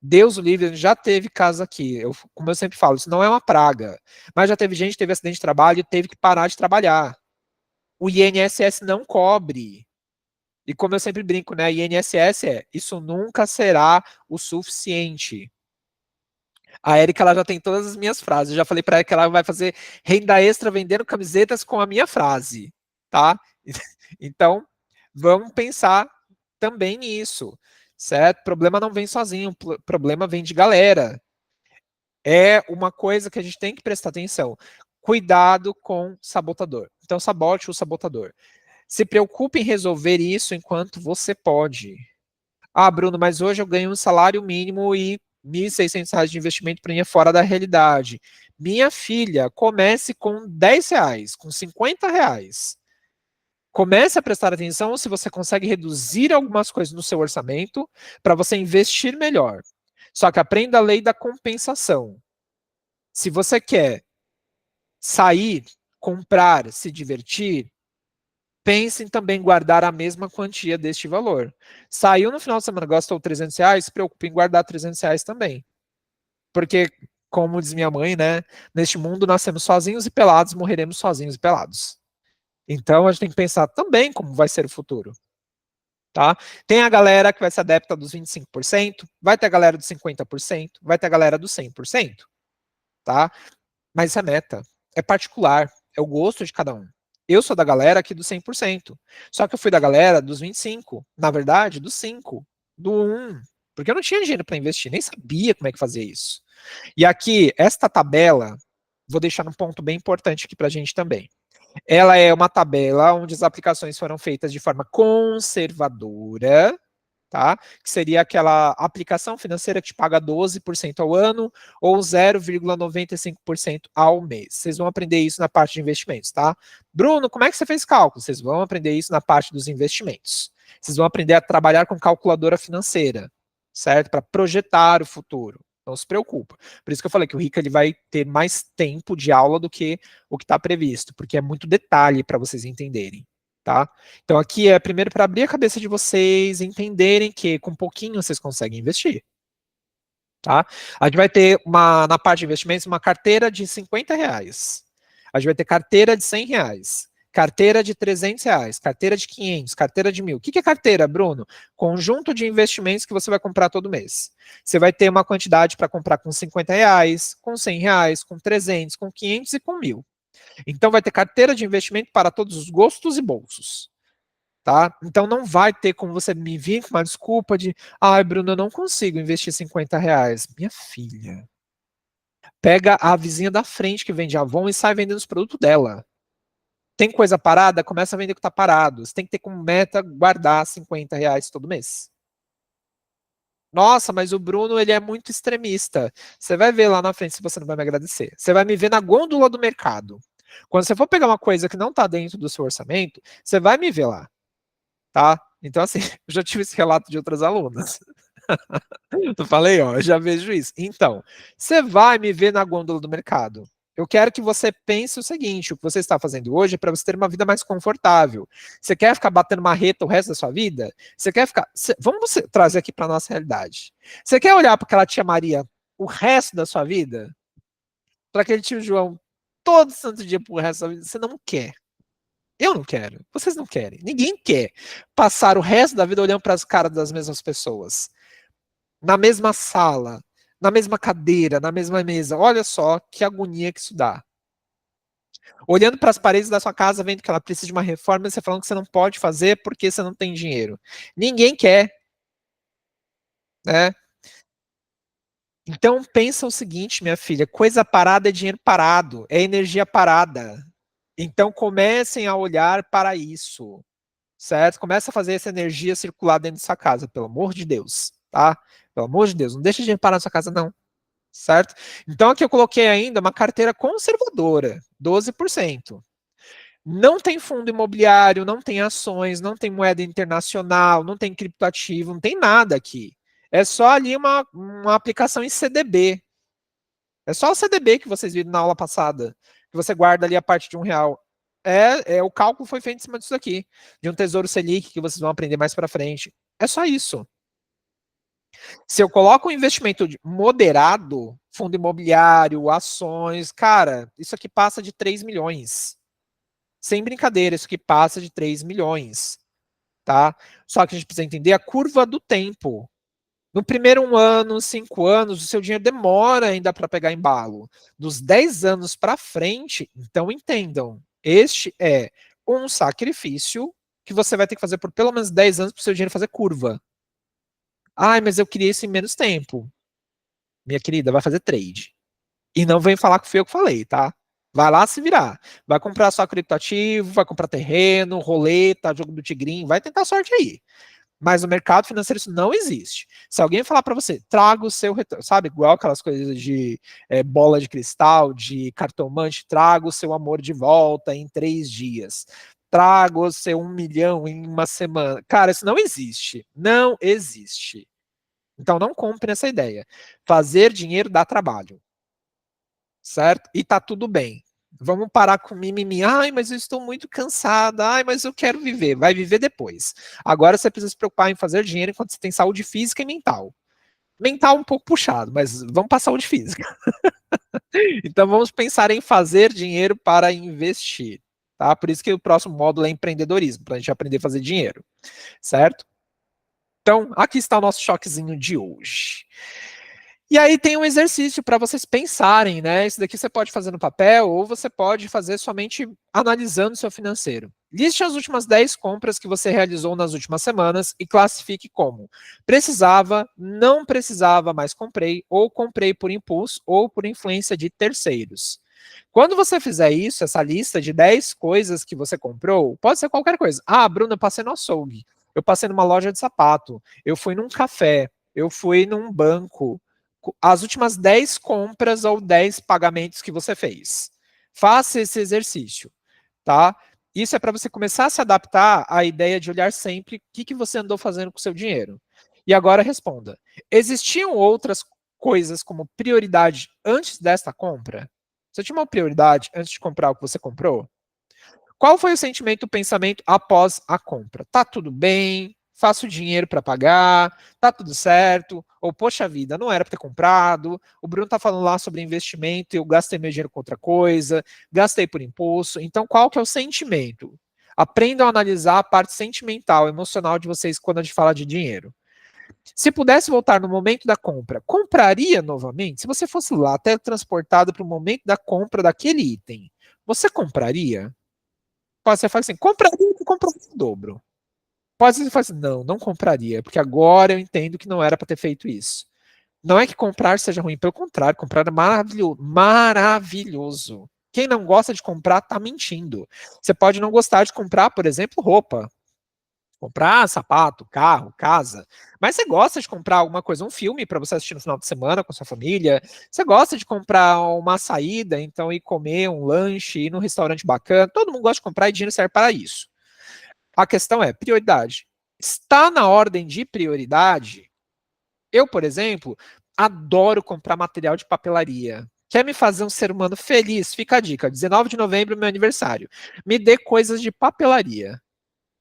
A: Deus o livre, a gente já teve casos aqui. Como eu sempre falo, isso não é uma praga. Mas já teve gente que teve acidente de trabalho e teve que parar de trabalhar. O INSS não cobre. E como eu sempre brinco, né? INSS isso nunca será o suficiente. A Erika, ela já tem todas as minhas frases. Eu já falei para ela que ela vai fazer renda extra vendendo camisetas com a minha frase, tá? Então, vamos pensar também nisso, certo? Problema não vem sozinho, problema vem de galera. É uma coisa que a gente tem que prestar atenção. Cuidado com sabotador. Então, sabote o sabotador. Se preocupe em resolver isso enquanto você pode. Bruno, mas hoje eu ganho um salário mínimo e R$ 1.600 de investimento para mim é fora da realidade. Minha filha, comece com R$ 10, com R$ 50. Comece a prestar atenção se você consegue reduzir algumas coisas no seu orçamento para você investir melhor. Só que aprenda a lei da compensação. Se você quer sair, comprar, se divertir, pense em também guardar a mesma quantia deste valor. Saiu no final de semana, gastou R$ 300, se preocupe em guardar R$ 300 também. Porque, como diz minha mãe, né? Neste mundo nascemos sozinhos e pelados, morreremos sozinhos e pelados. Então, a gente tem que pensar também como vai ser o futuro. Tá? Tem a galera que vai ser adepta dos 25%, vai ter a galera dos 50%, vai ter a galera dos 100%. Tá? Mas isso é meta. É particular. É o gosto de cada um. Eu sou da galera aqui do 100%. Só que eu fui da galera dos 25%. Na verdade, dos 5%. Do 1%. Porque eu não tinha dinheiro para investir. Nem sabia como é que fazia isso. E aqui, esta tabela, vou deixar um ponto bem importante aqui para a gente também. Ela é uma tabela onde as aplicações foram feitas de forma conservadora, tá? Que seria aquela aplicação financeira que te paga 12% ao ano ou 0,95% ao mês. Vocês vão aprender isso na parte de investimentos, tá? Bruno, como é que você fez cálculo? Vocês vão aprender isso na parte dos investimentos. Vocês vão aprender a trabalhar com calculadora financeira, certo? Para projetar o futuro. Não se preocupa. Por isso que eu falei que o Rica ele vai ter mais tempo de aula do que o que está previsto, porque é muito detalhe para vocês entenderem. Tá? Então aqui é primeiro para abrir a cabeça de vocês, entenderem que com pouquinho vocês conseguem investir. Tá? A gente vai ter na parte de investimentos uma carteira de R$ 50. A gente vai ter carteira de R$ 100. Carteira de R$ 300, carteira de 500, carteira de 1.000. O que é carteira, Bruno? Conjunto de investimentos que você vai comprar todo mês. Você vai ter uma quantidade para comprar com R$ 50, com R$ 100, com 300, com 500 e com 1.000. Então vai ter carteira de investimento para todos os gostos e bolsos. Tá? Então não vai ter como você me vir com uma desculpa de ai, Bruno, eu não consigo investir R$ 50. Minha filha, pega a vizinha da frente que vende Avon e sai vendendo os produtos dela. Tem coisa parada, começa a vender o que está parado. Você tem que ter como meta guardar R$ 50 todo mês. Nossa, mas o Bruno ele é muito extremista. Você vai ver lá na frente se você não vai me agradecer. Você vai me ver na gôndola do mercado. Quando você for pegar uma coisa que não está dentro do seu orçamento, você vai me ver lá. Tá? Então, assim, eu já tive esse relato de outras alunas. Eu falei, ó, eu já vejo isso. Então, você vai me ver na gôndola do mercado. Eu quero que você pense o seguinte: o que você está fazendo hoje é para você ter uma vida mais confortável. Você quer ficar batendo marreta o resto da sua vida? Você quer ficar. Vamos trazer aqui para nossa realidade. Você quer olhar para aquela tia Maria o resto da sua vida? Para aquele tio João todo santo dia pro resto da vida? Você não quer. Eu não quero. Vocês não querem. Ninguém quer passar o resto da vida olhando para as caras das mesmas pessoas. Na mesma sala, na mesma cadeira, na mesma mesa. Olha só que agonia que isso dá. Olhando para as paredes da sua casa, vendo que ela precisa de uma reforma, e você falando que você não pode fazer porque você não tem dinheiro. Ninguém quer, né? Então pensa o seguinte, minha filha, coisa parada é dinheiro parado, é energia parada. Então comecem a olhar para isso. Certo? Começa a fazer essa energia circular dentro da sua casa, pelo amor de Deus, tá? Pelo amor de Deus, não deixa de reparar na sua casa, não. Certo? Então aqui eu coloquei ainda uma carteira conservadora, 12%. Não tem fundo imobiliário, não tem ações, não tem moeda internacional, não tem criptoativo, não tem nada aqui. É só ali uma aplicação em CDB. É só o CDB que vocês viram na aula passada, que você guarda ali a parte de R$ 1. O cálculo foi feito em cima disso aqui, de um Tesouro Selic que vocês vão aprender mais para frente. É só isso. Se eu coloco um investimento moderado, fundo imobiliário, ações, cara, isso aqui passa de 3 milhões. Sem brincadeira, isso aqui passa de 3 milhões, tá? Só que a gente precisa entender a curva do tempo. No primeiro 1 ano, 5 anos, o seu dinheiro demora ainda para pegar embalo. Dos 10 anos para frente, então entendam, este é um sacrifício que você vai ter que fazer por pelo menos 10 anos para o seu dinheiro fazer curva. Ai, mas eu queria isso em menos tempo. Minha querida, vai fazer trade. E não vem falar que fui eu que falei, tá? Vai lá se virar. Vai comprar só criptoativo, vai comprar terreno, roleta, jogo do tigrinho, vai tentar sorte aí. Mas no mercado financeiro isso não existe. Se alguém falar para você, traga o seu retorno, sabe, igual aquelas coisas de bola de cristal, de cartomante, traga o seu amor de volta em 3 dias. Traga o seu 1 milhão em uma semana. Cara, isso não existe. Não existe. Então não compre essa ideia. Fazer dinheiro dá trabalho. Certo? E tá tudo bem. Vamos parar com mimimi. Ai, mas eu estou muito cansada. Ai, mas eu quero viver. Vai viver depois. Agora você precisa se preocupar em fazer dinheiro enquanto você tem saúde física e mental. Mental um pouco puxado, mas vamos para a saúde física. Então vamos pensar em fazer dinheiro para investir. Tá? Por isso que o próximo módulo é empreendedorismo, para a gente aprender a fazer dinheiro. Certo? Então, aqui está o nosso choquezinho de hoje. E aí tem um exercício para vocês pensarem, né? Isso daqui você pode fazer no papel ou você pode fazer somente analisando o seu financeiro. Liste as últimas 10 compras que você realizou nas últimas semanas e classifique como precisava, não precisava, mas comprei, ou comprei por impulso ou por influência de terceiros. Quando você fizer isso, essa lista de 10 coisas que você comprou, pode ser qualquer coisa. Ah, Bruna, eu passei no açougue, eu passei numa loja de sapato, eu fui num café, eu fui num banco. As últimas 10 compras ou 10 pagamentos que você fez. Faça esse exercício, tá? Isso é para você começar a se adaptar à ideia de olhar sempre o que você andou fazendo com o seu dinheiro. E agora responda: existiam outras coisas como prioridade antes desta compra? Você tinha uma prioridade antes de comprar o que você comprou? Qual foi o sentimento, o pensamento após a compra? Tá tudo bem? Faço dinheiro para pagar? Tá tudo certo? Ou, poxa vida, não era para ter comprado? O Bruno tá falando lá sobre investimento e eu gastei meu dinheiro com outra coisa, gastei por impulso. Então, qual que é o sentimento? Aprendam a analisar a parte sentimental, emocional de vocês quando a gente fala de dinheiro. Se pudesse voltar no momento da compra, compraria novamente? Se você fosse lá, até transportado para o momento da compra daquele item, você compraria? Pode ser assim, compraria que comprou o dobro. Pode ser assim, não, não compraria, porque agora eu entendo que não era para ter feito isso. Não é que comprar seja ruim, pelo contrário, comprar é maravilhoso. Maravilhoso. Quem não gosta de comprar tá mentindo. Você pode não gostar de comprar, por exemplo, roupa. Comprar sapato, carro, casa. Mas você gosta de comprar alguma coisa, um filme para você assistir no final de semana com sua família. Você gosta de comprar uma saída, então ir comer um lanche, ir num restaurante bacana. Todo mundo gosta de comprar e dinheiro serve para isso. A questão é prioridade. Está na ordem de prioridade? Eu, por exemplo, adoro comprar material de papelaria. Quer me fazer um ser humano feliz? Fica a dica. 19 de novembro, meu aniversário. Me dê coisas de papelaria.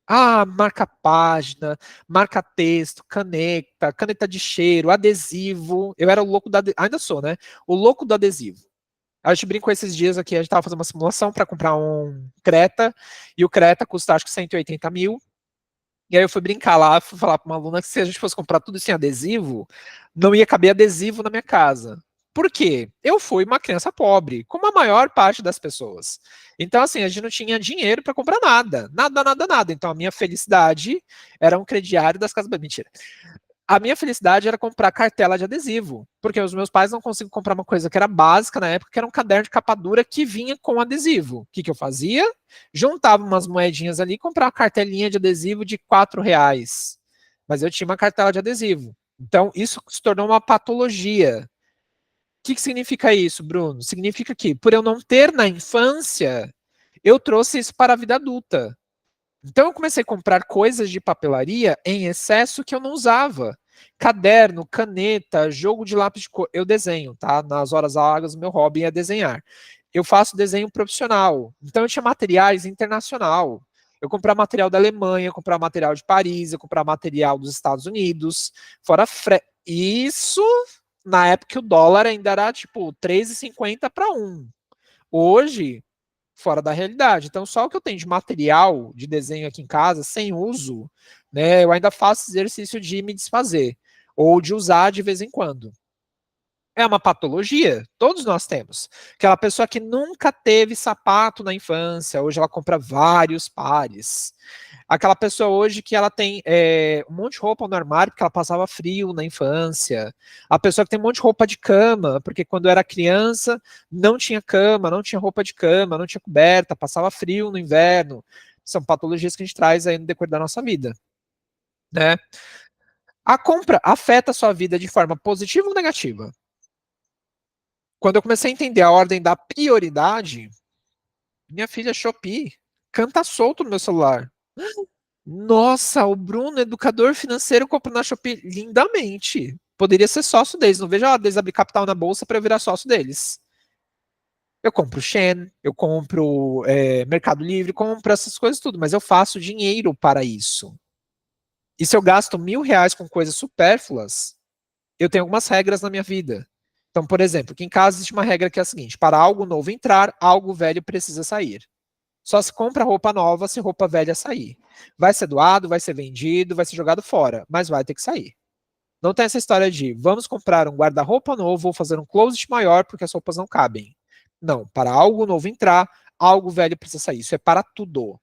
A: Ah, marca página, marca texto, caneta, caneta de cheiro, adesivo. Eu era o louco da. Ainda sou, né? O louco do adesivo. A gente brincou esses dias aqui, a gente estava fazendo uma simulação para comprar um Creta, e o Creta custa acho que 180 mil. E aí eu fui brincar lá, fui falar para uma aluna que se a gente fosse comprar tudo sem adesivo, não ia caber adesivo na minha casa. Por quê? Eu fui uma criança pobre, como a maior parte das pessoas. Então, assim, a gente não tinha dinheiro para comprar nada. Nada, nada, nada. Então, a minha felicidade era um crediário das casas. Mentira. A minha felicidade era comprar cartela de adesivo, porque os meus pais não conseguiam comprar uma coisa que era básica na época, que era um caderno de capa dura que vinha com adesivo. O que eu fazia? Juntava umas moedinhas ali e comprava uma cartelinha de adesivo de R$ 4. Mas eu tinha uma cartela de adesivo. Então, isso se tornou uma patologia. O que significa isso, Bruno? Significa que, por eu não ter na infância, eu trouxe isso para a vida adulta. Então eu comecei a comprar coisas de papelaria em excesso que eu não usava. Caderno, caneta, jogo de lápis de cor. Eu desenho, tá? Nas horas vagas, o meu hobby é desenhar. Eu faço desenho profissional. Então eu tinha materiais internacional. Eu comprava material da Alemanha, eu comprava material de Paris, eu comprava material dos Estados Unidos, fora isso na época que o dólar ainda era tipo 3,50 para 1. Hoje, fora da realidade. Então, só o que eu tenho de material de desenho aqui em casa, sem uso, né, eu ainda faço exercício de me desfazer, ou de usar de vez em quando. É uma patologia, todos nós temos. Aquela pessoa que nunca teve sapato na infância, hoje ela compra vários pares. Aquela pessoa hoje que ela tem um monte de roupa no armário porque ela passava frio na infância. A pessoa que tem um monte de roupa de cama, porque quando era criança não tinha cama, não tinha roupa de cama, não tinha coberta, passava frio no inverno. São patologias que a gente traz aí no decorrer da nossa vida, né? A compra afeta a sua vida de forma positiva ou negativa? Quando eu comecei a entender a ordem da prioridade, minha filha Shopee canta solto no meu celular. Nossa, o Bruno, educador financeiro, comprou na Shopee lindamente. Poderia ser sócio deles. Não vejo a hora deles abrir capital na bolsa para eu virar sócio deles. Eu compro Shein, eu compro Mercado Livre, compro essas coisas tudo, mas eu faço dinheiro para isso. E se eu gasto R$ 1.000 com coisas supérfluas, eu tenho algumas regras na minha vida. Então, por exemplo, aqui em casa existe uma regra que é a seguinte: para algo novo entrar, algo velho precisa sair. Só se compra roupa nova se roupa velha sair. Vai ser doado, vai ser vendido, vai ser jogado fora, mas vai ter que sair. Não tem essa história de vamos comprar um guarda-roupa novo ou fazer um closet maior porque as roupas não cabem. Não, para algo novo entrar, algo velho precisa sair. Isso é para tudo.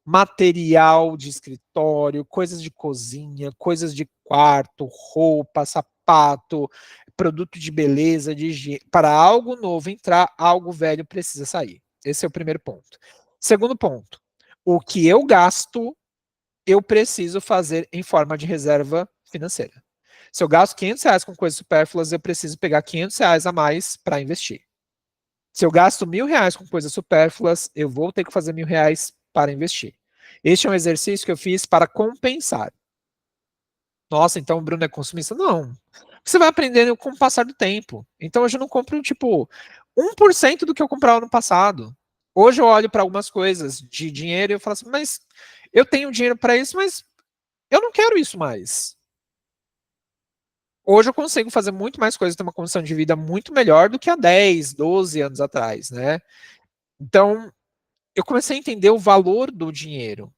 A: Material de escritório, coisas de cozinha, coisas de quarto, roupa, sapato, sapato, produto de beleza, de higiene. Para algo novo entrar, algo velho precisa sair. Esse é o primeiro ponto. Segundo ponto, o que eu gasto, eu preciso fazer em forma de reserva financeira. Se eu gasto R$ 500 com coisas supérfluas, eu preciso pegar R$ 500 a mais para investir. Se eu gasto R$ 1.000 com coisas supérfluas, eu vou ter que fazer R$ 1.000 para investir. Este é um exercício que eu fiz para compensar. Nossa, então o Bruno é consumista? Não. Você vai aprendendo com o passar do tempo. Então hoje eu não compro, tipo, 1% do que eu comprava no passado. Hoje eu olho para algumas coisas de dinheiro e eu falo assim, mas eu tenho dinheiro para isso, mas eu não quero isso mais. Hoje eu consigo fazer muito mais coisas, ter uma condição de vida muito melhor do que há 10, 12 anos atrás, né? Então, eu comecei a entender o valor do dinheiro.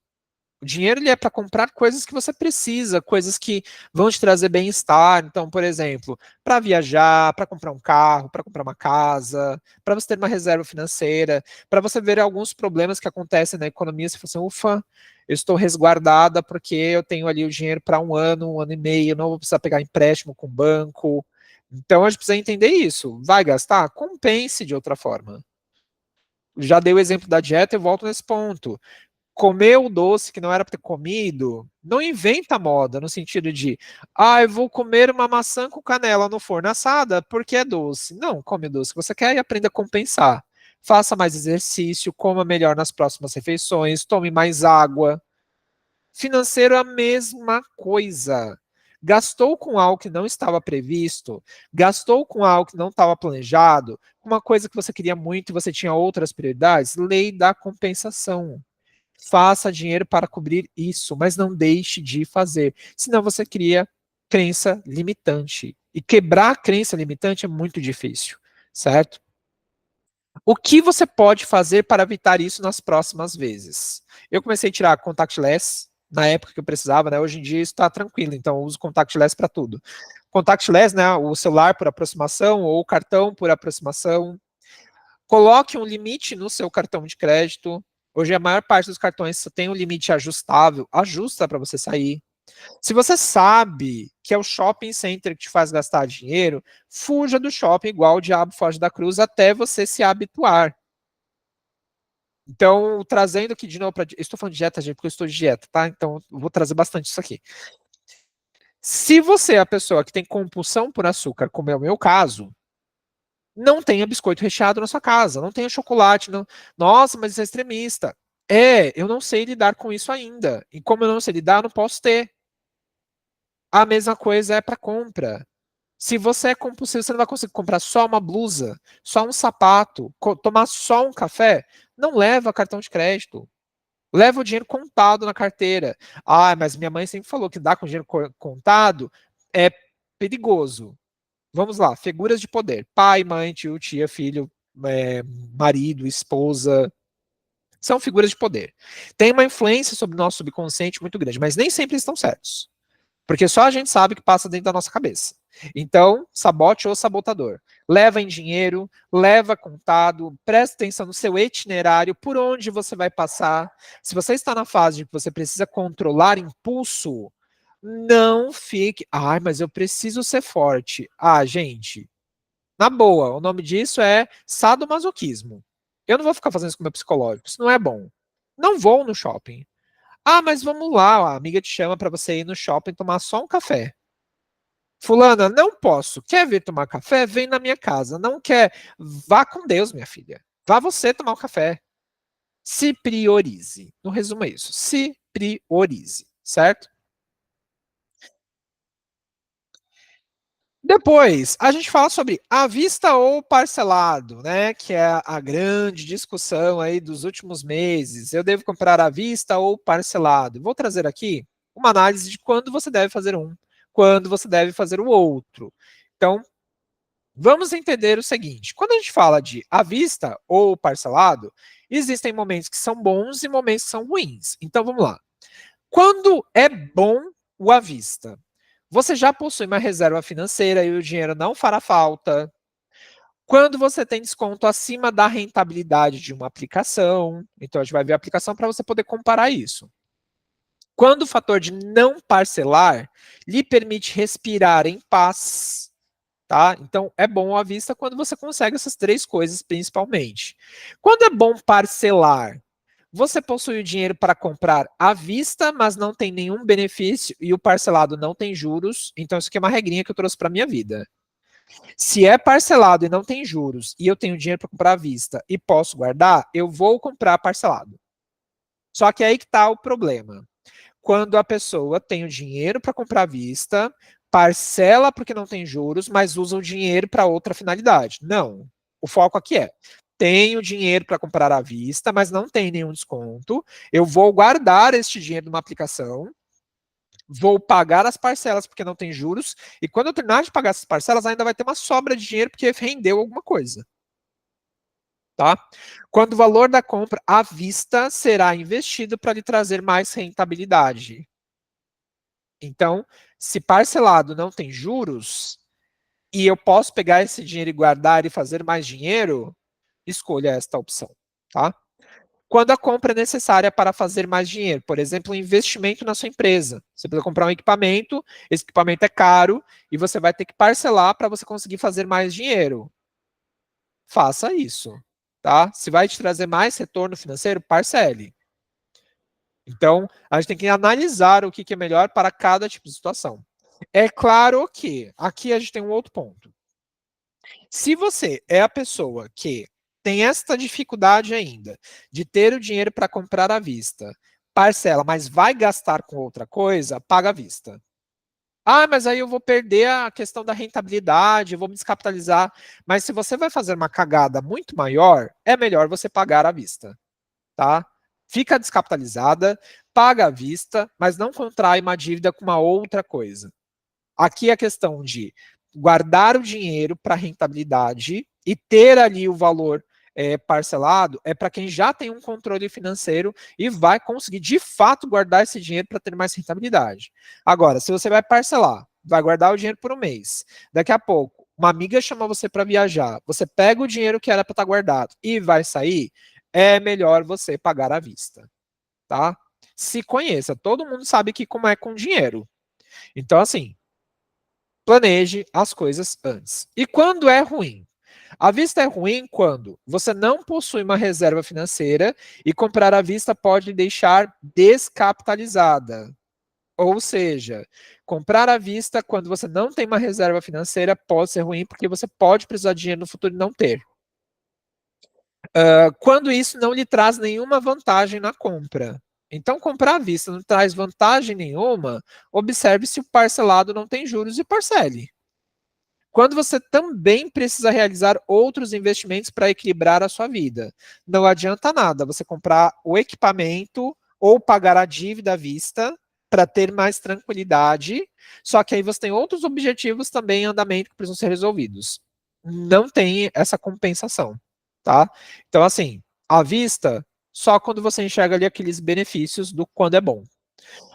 A: O dinheiro ele é para comprar coisas que você precisa, coisas que vão te trazer bem-estar. Então, por exemplo, para viajar, para comprar um carro, para comprar uma casa, para você ter uma reserva financeira, para você ver alguns problemas que acontecem na economia, você fala assim, ufa, eu estou resguardada porque eu tenho ali o dinheiro para um ano e meio, não vou precisar pegar empréstimo com o banco. Então, a gente precisa entender isso. Vai gastar? Compense de outra forma. Já dei o exemplo da dieta e volto nesse ponto. Comer o doce que não era para ter comido, não inventa moda, no sentido de, eu vou comer uma maçã com canela no forno assada porque é doce. Não, come o doce que você quer e aprenda a compensar. Faça mais exercício, coma melhor nas próximas refeições, tome mais água. Financeiro é a mesma coisa. Gastou com algo que não estava previsto, gastou com algo que não estava planejado, uma coisa que você queria muito e você tinha outras prioridades, lei da compensação. Faça dinheiro para cobrir isso, mas não deixe de fazer. Senão você cria crença limitante. E quebrar a crença limitante é muito difícil, certo? O que você pode fazer para evitar isso nas próximas vezes? Eu comecei a tirar contactless na época que eu precisava, né? Hoje em dia isso está tranquilo, então eu uso contactless para tudo. Contactless, né? O celular por aproximação ou o cartão por aproximação. Coloque um limite no seu cartão de crédito. Hoje a maior parte dos cartões só tem um limite ajustável, ajusta para você sair. Se você sabe que é o shopping center que te faz gastar dinheiro, fuja do shopping igual o diabo foge da cruz até você se habituar. Então, trazendo aqui de novo para. Estou falando de dieta, gente, porque eu estou de dieta, tá? Então, eu vou trazer bastante isso aqui. Se você é a pessoa que tem compulsão por açúcar, como é o meu caso, não tenha biscoito recheado na sua casa, não tenha chocolate. Não... Nossa, mas isso é extremista. Eu não sei lidar com isso ainda. E como eu não sei lidar, eu não posso ter. A mesma coisa é para compra. Se você é compulsivo, você não vai conseguir comprar só uma blusa, só um sapato, tomar só um café. Não leva cartão de crédito. Leva o dinheiro contado na carteira. Mas minha mãe sempre falou que dar com dinheiro contado é perigoso. Vamos lá, figuras de poder. Pai, mãe, tio, tia, filho, marido, esposa. São figuras de poder. Tem uma influência sobre o nosso subconsciente muito grande, mas nem sempre estão certos. Porque só a gente sabe o que passa dentro da nossa cabeça. Então, sabote ou sabotador. Leva em dinheiro, leva contado, presta atenção no seu itinerário, por onde você vai passar. Se você está na fase de que você precisa controlar impulso, não fique. Mas eu preciso ser forte. Gente, na boa, o nome disso é sadomasoquismo. Eu não vou ficar fazendo isso com meu psicológico, isso não é bom. Não vou no shopping. Mas vamos lá, a amiga te chama para você ir no shopping tomar só um café. Fulana, não posso. Quer vir tomar café? Vem na minha casa. Não quer? Vá com Deus, minha filha. Vá você tomar o café. Se priorize. No resumo é isso. Se priorize, certo? Depois, a gente fala sobre à vista ou parcelado, né? Que é a grande discussão aí dos últimos meses. Eu devo comprar à vista ou parcelado? Vou trazer aqui uma análise de quando você deve fazer um, quando você deve fazer o outro. Então, vamos entender o seguinte: quando a gente fala de à vista ou parcelado, existem momentos que são bons e momentos que são ruins. Então, vamos lá. Quando é bom o à vista? Você já possui uma reserva financeira e o dinheiro não fará falta. Quando você tem desconto acima da rentabilidade de uma aplicação, então a gente vai ver a aplicação para você poder comparar isso. Quando o fator de não parcelar lhe permite respirar em paz, tá? Então, é bom à vista quando você consegue essas três coisas, principalmente. Quando é bom parcelar? Você possui o dinheiro para comprar à vista, mas não tem nenhum benefício e o parcelado não tem juros. Então, isso aqui é uma regrinha que eu trouxe para minha vida. Se é parcelado e não tem juros e eu tenho dinheiro para comprar à vista e posso guardar, eu vou comprar parcelado. Só que aí que está o problema. Quando a pessoa tem o dinheiro para comprar à vista, parcela porque não tem juros, mas usa o dinheiro para outra finalidade. Não. O foco aqui é: tenho dinheiro para comprar à vista, mas não tem nenhum desconto. Eu vou guardar este dinheiro numa aplicação, vou pagar as parcelas porque não tem juros, e quando eu terminar de pagar essas parcelas, ainda vai ter uma sobra de dinheiro porque rendeu alguma coisa. Tá? Quando o valor da compra à vista será investido para lhe trazer mais rentabilidade. Então, se parcelado não tem juros e eu posso pegar esse dinheiro e guardar e fazer mais dinheiro, escolha esta opção, tá? Quando a compra é necessária para fazer mais dinheiro, por exemplo, um investimento na sua empresa. Você precisa comprar um equipamento, esse equipamento é caro e você vai ter que parcelar para você conseguir fazer mais dinheiro. Faça isso, tá? Se vai te trazer mais retorno financeiro, parcele. Então, a gente tem que analisar o que é melhor para cada tipo de situação. É claro que aqui a gente tem um outro ponto. Se você é a pessoa que tem esta dificuldade ainda de ter o dinheiro para comprar à vista, parcela, mas vai gastar com outra coisa, paga à vista. Ah, mas aí eu vou perder a questão da rentabilidade, vou me descapitalizar. Mas se você vai fazer uma cagada muito maior, é melhor você pagar à vista, tá? Fica descapitalizada, paga à vista, mas não contrai uma dívida com uma outra coisa. Aqui é a questão de guardar o dinheiro para rentabilidade e ter ali o valor parcelado é para quem já tem um controle financeiro e vai conseguir de fato guardar esse dinheiro para ter mais rentabilidade. Agora, se você vai parcelar, vai guardar o dinheiro por um mês, daqui a pouco uma amiga chama você para viajar, você pega o dinheiro que era para estar guardado e vai sair, é melhor você pagar à vista, tá? Se conheça, todo mundo sabe que como é com dinheiro. Então, assim, planeje as coisas antes. E quando é ruim? A vista é ruim quando você não possui uma reserva financeira e comprar à vista pode lhe deixar descapitalizada. Ou seja, comprar à vista quando você não tem uma reserva financeira pode ser ruim porque você pode precisar de dinheiro no futuro e não ter. Quando isso não lhe traz nenhuma vantagem na compra. Então, comprar à vista não traz vantagem nenhuma, observe se o parcelado não tem juros e parcele. Quando você também precisa realizar outros investimentos para equilibrar a sua vida. Não adianta nada você comprar o equipamento ou pagar a dívida à vista para ter mais tranquilidade, só que aí você tem outros objetivos também em andamento que precisam ser resolvidos. Não tem essa compensação, tá? Então, assim, à vista, só quando você enxerga ali aqueles benefícios do quando é bom.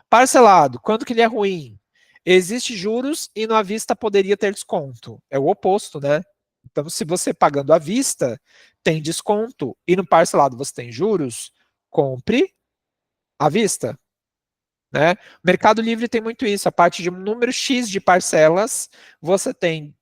A: Parcelado, quando que ele é ruim? Existe juros e no à vista poderia ter desconto. É o oposto, né? Então, se você pagando à vista tem desconto e no parcelado você tem juros, compre à vista. Né? O Mercado Livre tem muito isso. A partir de um número X de parcelas, você tem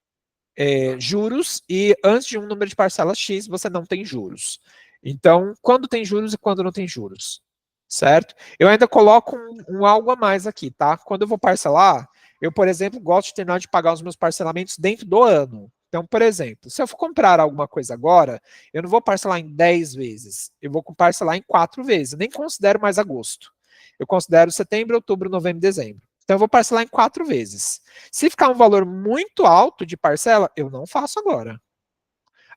A: juros e antes de um número de parcelas X, você não tem juros. Então, quando tem juros e quando não tem juros, certo? Eu ainda coloco um algo a mais aqui, tá? Quando eu vou parcelar, eu, por exemplo, gosto de terminar de pagar os meus parcelamentos dentro do ano. Então, por exemplo, se eu for comprar alguma coisa agora, eu não vou parcelar em 10 vezes, eu vou parcelar em 4 vezes. Eu nem considero mais agosto. Eu considero setembro, outubro, novembro, dezembro. Então, eu vou parcelar em 4 vezes. Se ficar um valor muito alto de parcela, eu não faço agora.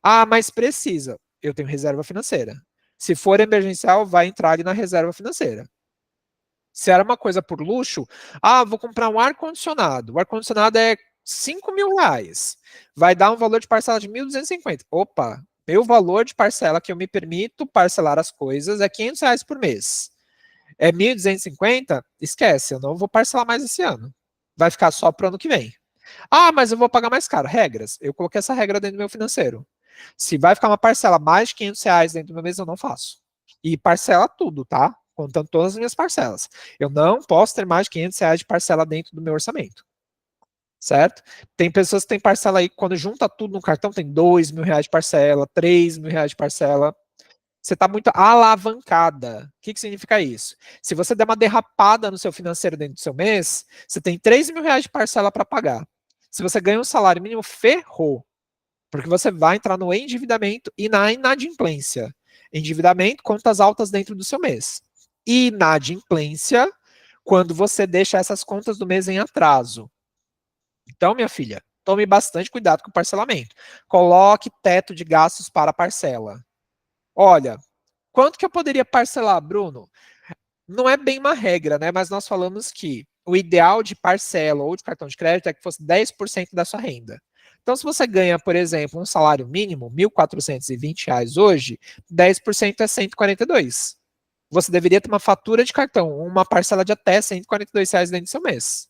A: Ah, mas precisa. Eu tenho reserva financeira. Se for emergencial, vai entrar ali na reserva financeira. Se era uma coisa por luxo, vou comprar um ar-condicionado. O ar-condicionado é 5 mil reais. Vai dar um valor de parcela de 1.250. Opa, meu valor de parcela que eu me permito parcelar as coisas é 500 reais por mês. É 1.250? Esquece, eu não vou parcelar mais esse ano. Vai ficar só para o ano que vem. Mas eu vou pagar mais caro. Regras. Eu coloquei essa regra dentro do meu financeiro. Se vai ficar uma parcela mais de 500 reais dentro do meu mês, eu não faço. E parcela tudo, tá? contando todas as minhas parcelas. Eu não posso ter mais de R$ 500 de parcela dentro do meu orçamento, certo? Tem pessoas que têm parcela aí, quando junta tudo no cartão, tem R$ 2.000 de parcela, R$ 3.000 de parcela. Você está muito alavancada. O que significa isso? Se você der uma derrapada no seu financeiro dentro do seu mês, você tem R$ 3.000 de parcela para pagar. Se você ganha um salário mínimo, ferrou. Porque você vai entrar no endividamento e na inadimplência. Endividamento, contas altas dentro do seu mês. Inadimplência, quando você deixa essas contas do mês em atraso. Então, minha filha, tome bastante cuidado com o parcelamento. Coloque teto de gastos para parcela. Olha, quanto que eu poderia parcelar, Bruno? Não é bem uma regra, né? Mas nós falamos que o ideal de parcela ou de cartão de crédito é que fosse 10% da sua renda. Então, se você ganha, por exemplo, um salário mínimo, R$ 1.420 hoje, 10% é 142. Você deveria ter uma fatura de cartão, uma parcela de até R$ 142 dentro do seu mês.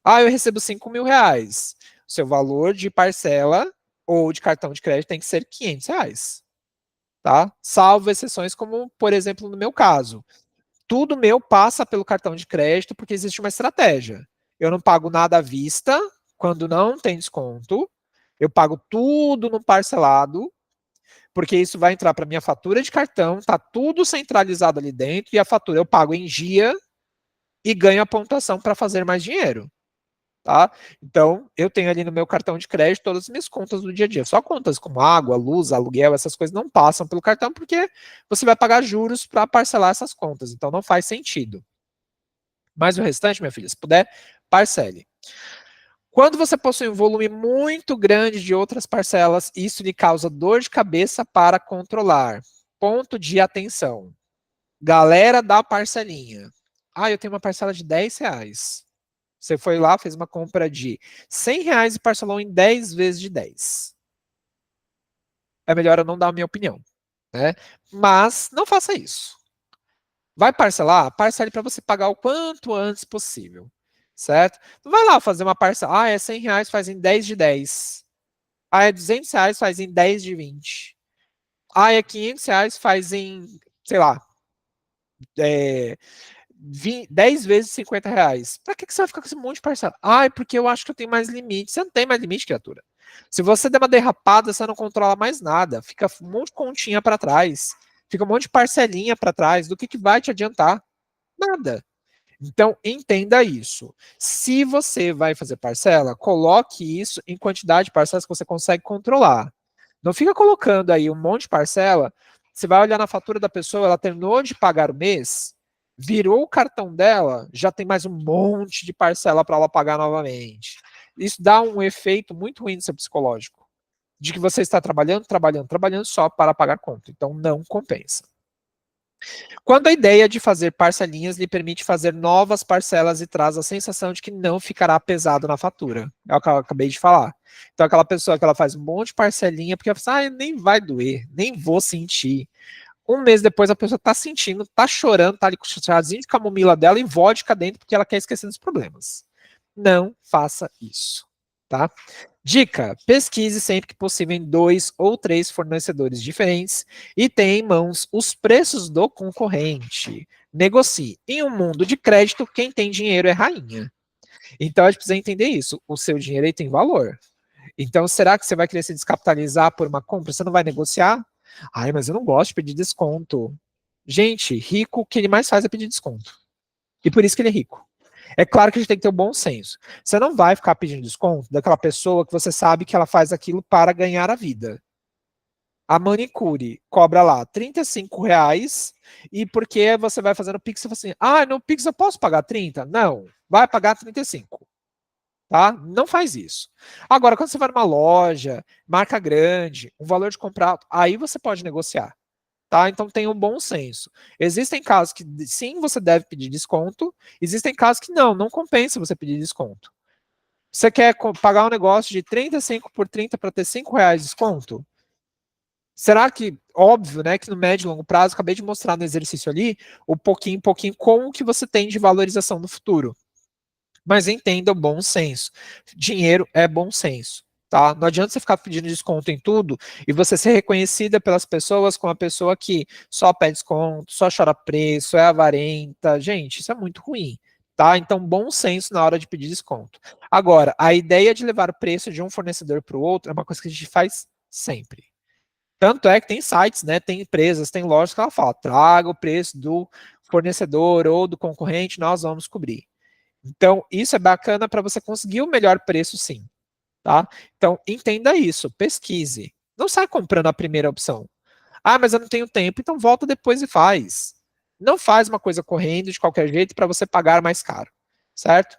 A: Ah, eu recebo R$ 5.000. Seu valor de parcela ou de cartão de crédito tem que ser R$ 500. Tá? Salvo exceções como, por exemplo, no meu caso. Tudo meu passa pelo cartão de crédito porque existe uma estratégia. Eu não pago nada à vista quando não tem desconto. Eu pago tudo no parcelado, porque isso vai entrar para minha fatura de cartão, tá tudo centralizado ali dentro e a fatura eu pago em dia e ganho a pontuação para fazer mais dinheiro. Tá? Então, eu tenho ali no meu cartão de crédito todas as minhas contas do dia a dia. Só contas como água, luz, aluguel, essas coisas não passam pelo cartão porque você vai pagar juros para parcelar essas contas. Então, não faz sentido. Mas o restante, minha filha, se puder, parcele. Quando você possui um volume muito grande de outras parcelas, isso lhe causa dor de cabeça para controlar. Ponto de atenção. Galera da parcelinha. Ah, eu tenho uma parcela de R$ 10. Você foi lá, fez uma compra de R$ 100 e parcelou em 10 vezes de 10. É melhor eu não dar a minha opinião, né? Mas não faça isso. Vai parcelar? Parcele para você pagar o quanto antes possível, certo? Não vai lá fazer uma parcela. Ah, é R$ 100, faz em 10 de 10. Ah, é R$ 200, faz em 10 de 20. Ah, é R$ 500, faz em, sei lá, 10 vezes R$ 50. Pra que você vai ficar com esse monte de parcela? Ah, é porque eu acho que eu tenho mais limite. Você não tem mais limite, criatura. Se você der uma derrapada, você não controla mais nada. Fica um monte de continha para trás. Fica um monte de parcelinha para trás. Do que vai te adiantar? Nada. Então, entenda isso. Se você vai fazer parcela, coloque isso em quantidade de parcelas que você consegue controlar. Não fica colocando aí um monte de parcela. Você vai olhar na fatura da pessoa, ela terminou de pagar o mês, virou o cartão dela, já tem mais um monte de parcela para ela pagar novamente. Isso dá um efeito muito ruim no seu psicológico, de que você está trabalhando, trabalhando, trabalhando só para pagar conta. Então, não compensa. Quando a ideia de fazer parcelinhas lhe permite fazer novas parcelas e traz a sensação de que não ficará pesado na fatura. É o que eu acabei de falar. Então, aquela pessoa que ela faz um monte de parcelinha, porque ela fala, ah, nem vai doer, nem vou sentir. Um mês depois a pessoa tá sentindo, tá chorando, tá ali com o chazinho de camomila dela e vodka dentro porque ela quer esquecer dos problemas. Não faça isso, tá? Dica: pesquise sempre que possível em 2 ou 3 fornecedores diferentes e tenha em mãos os preços do concorrente. Negocie. Em um mundo de crédito, quem tem dinheiro é rainha. Então a gente precisa entender isso. O seu dinheiro aí tem valor. Então, será que você vai querer se descapitalizar por uma compra? Você não vai negociar? Ai, mas eu não gosto de pedir desconto. Gente, rico, o que ele mais faz é pedir desconto. E por isso que ele é rico. É claro que a gente tem que ter o bom senso. Você não vai ficar pedindo desconto daquela pessoa que você sabe que ela faz aquilo para ganhar a vida. A manicure cobra lá R$ 35 e porque você vai fazendo Pix, você fala assim, ah, no Pix eu posso pagar 30? Não, vai pagar 35. Tá? Não faz isso. Agora, quando você vai numa loja, marca grande, um valor de comprar, aí você pode negociar. Tá? Então tenha um bom senso. Existem casos que sim, você deve pedir desconto, existem casos que não compensa você pedir desconto. Você quer pagar um negócio de 35 por 30 para ter R$ 5 de desconto? Será que, óbvio, né, que no médio e longo prazo, acabei de mostrar no exercício ali, o pouquinho, como que você tem de valorização no futuro. Mas entenda o bom senso. Dinheiro é bom senso. Tá? Não adianta você ficar pedindo desconto em tudo e você ser reconhecida pelas pessoas como a pessoa que só pede desconto, só chora preço, é avarenta. Gente, isso é muito ruim. Tá? Então, bom senso na hora de pedir desconto. Agora, a ideia de levar o preço de um fornecedor para o outro é uma coisa que a gente faz sempre. Tanto é que tem sites, né, tem empresas, tem lojas que ela fala, traga o preço do fornecedor ou do concorrente, nós vamos cobrir. Então, isso é bacana para você conseguir o melhor preço, sim. Tá? Então, entenda isso, pesquise. Não sai comprando a primeira opção. Ah, mas eu não tenho tempo, então volta depois e faz. Não faz uma coisa correndo de qualquer jeito para você pagar mais caro, certo?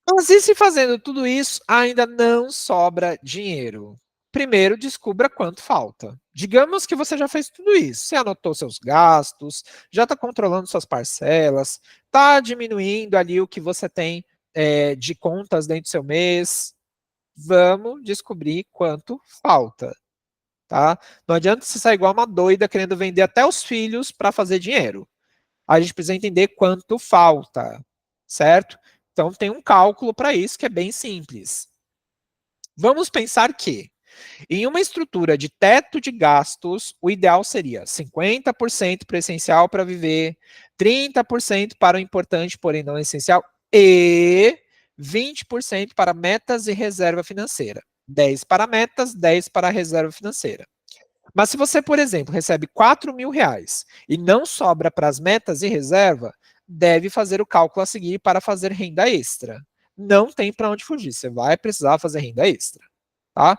A: Mas e se fazendo tudo isso ainda não sobra dinheiro? Primeiro, descubra quanto falta. Digamos que você já fez tudo isso. Você anotou seus gastos, já está controlando suas parcelas, está diminuindo ali o que você tem de contas dentro do seu mês. Vamos descobrir quanto falta, tá? Não adianta você sair igual uma doida querendo vender até os filhos para fazer dinheiro. A gente precisa entender quanto falta, certo? Então tem um cálculo para isso que é bem simples. Vamos pensar que em uma estrutura de teto de gastos, o ideal seria 50% para o essencial para viver, 30% para o importante, porém não essencial, e 20% para metas e reserva financeira. 10 para metas, 10 para reserva financeira. Mas se você, por exemplo, recebe R$ 4.000 e não sobra para as metas e reserva, deve fazer o cálculo a seguir para fazer renda extra. Não tem para onde fugir, você vai precisar fazer renda extra. Tá?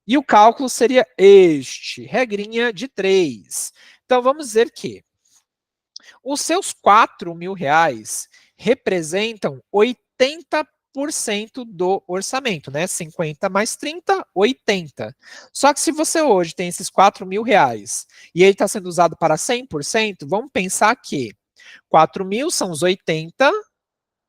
A: E o cálculo seria este, regrinha de 3. Então vamos dizer que os seus R$ 4.000 representam 80% do orçamento, né? 50 mais 30, 80. Só que se você hoje tem esses R$ 4.000 e ele está sendo usado para 100%, vamos pensar que 4.000 são os 80.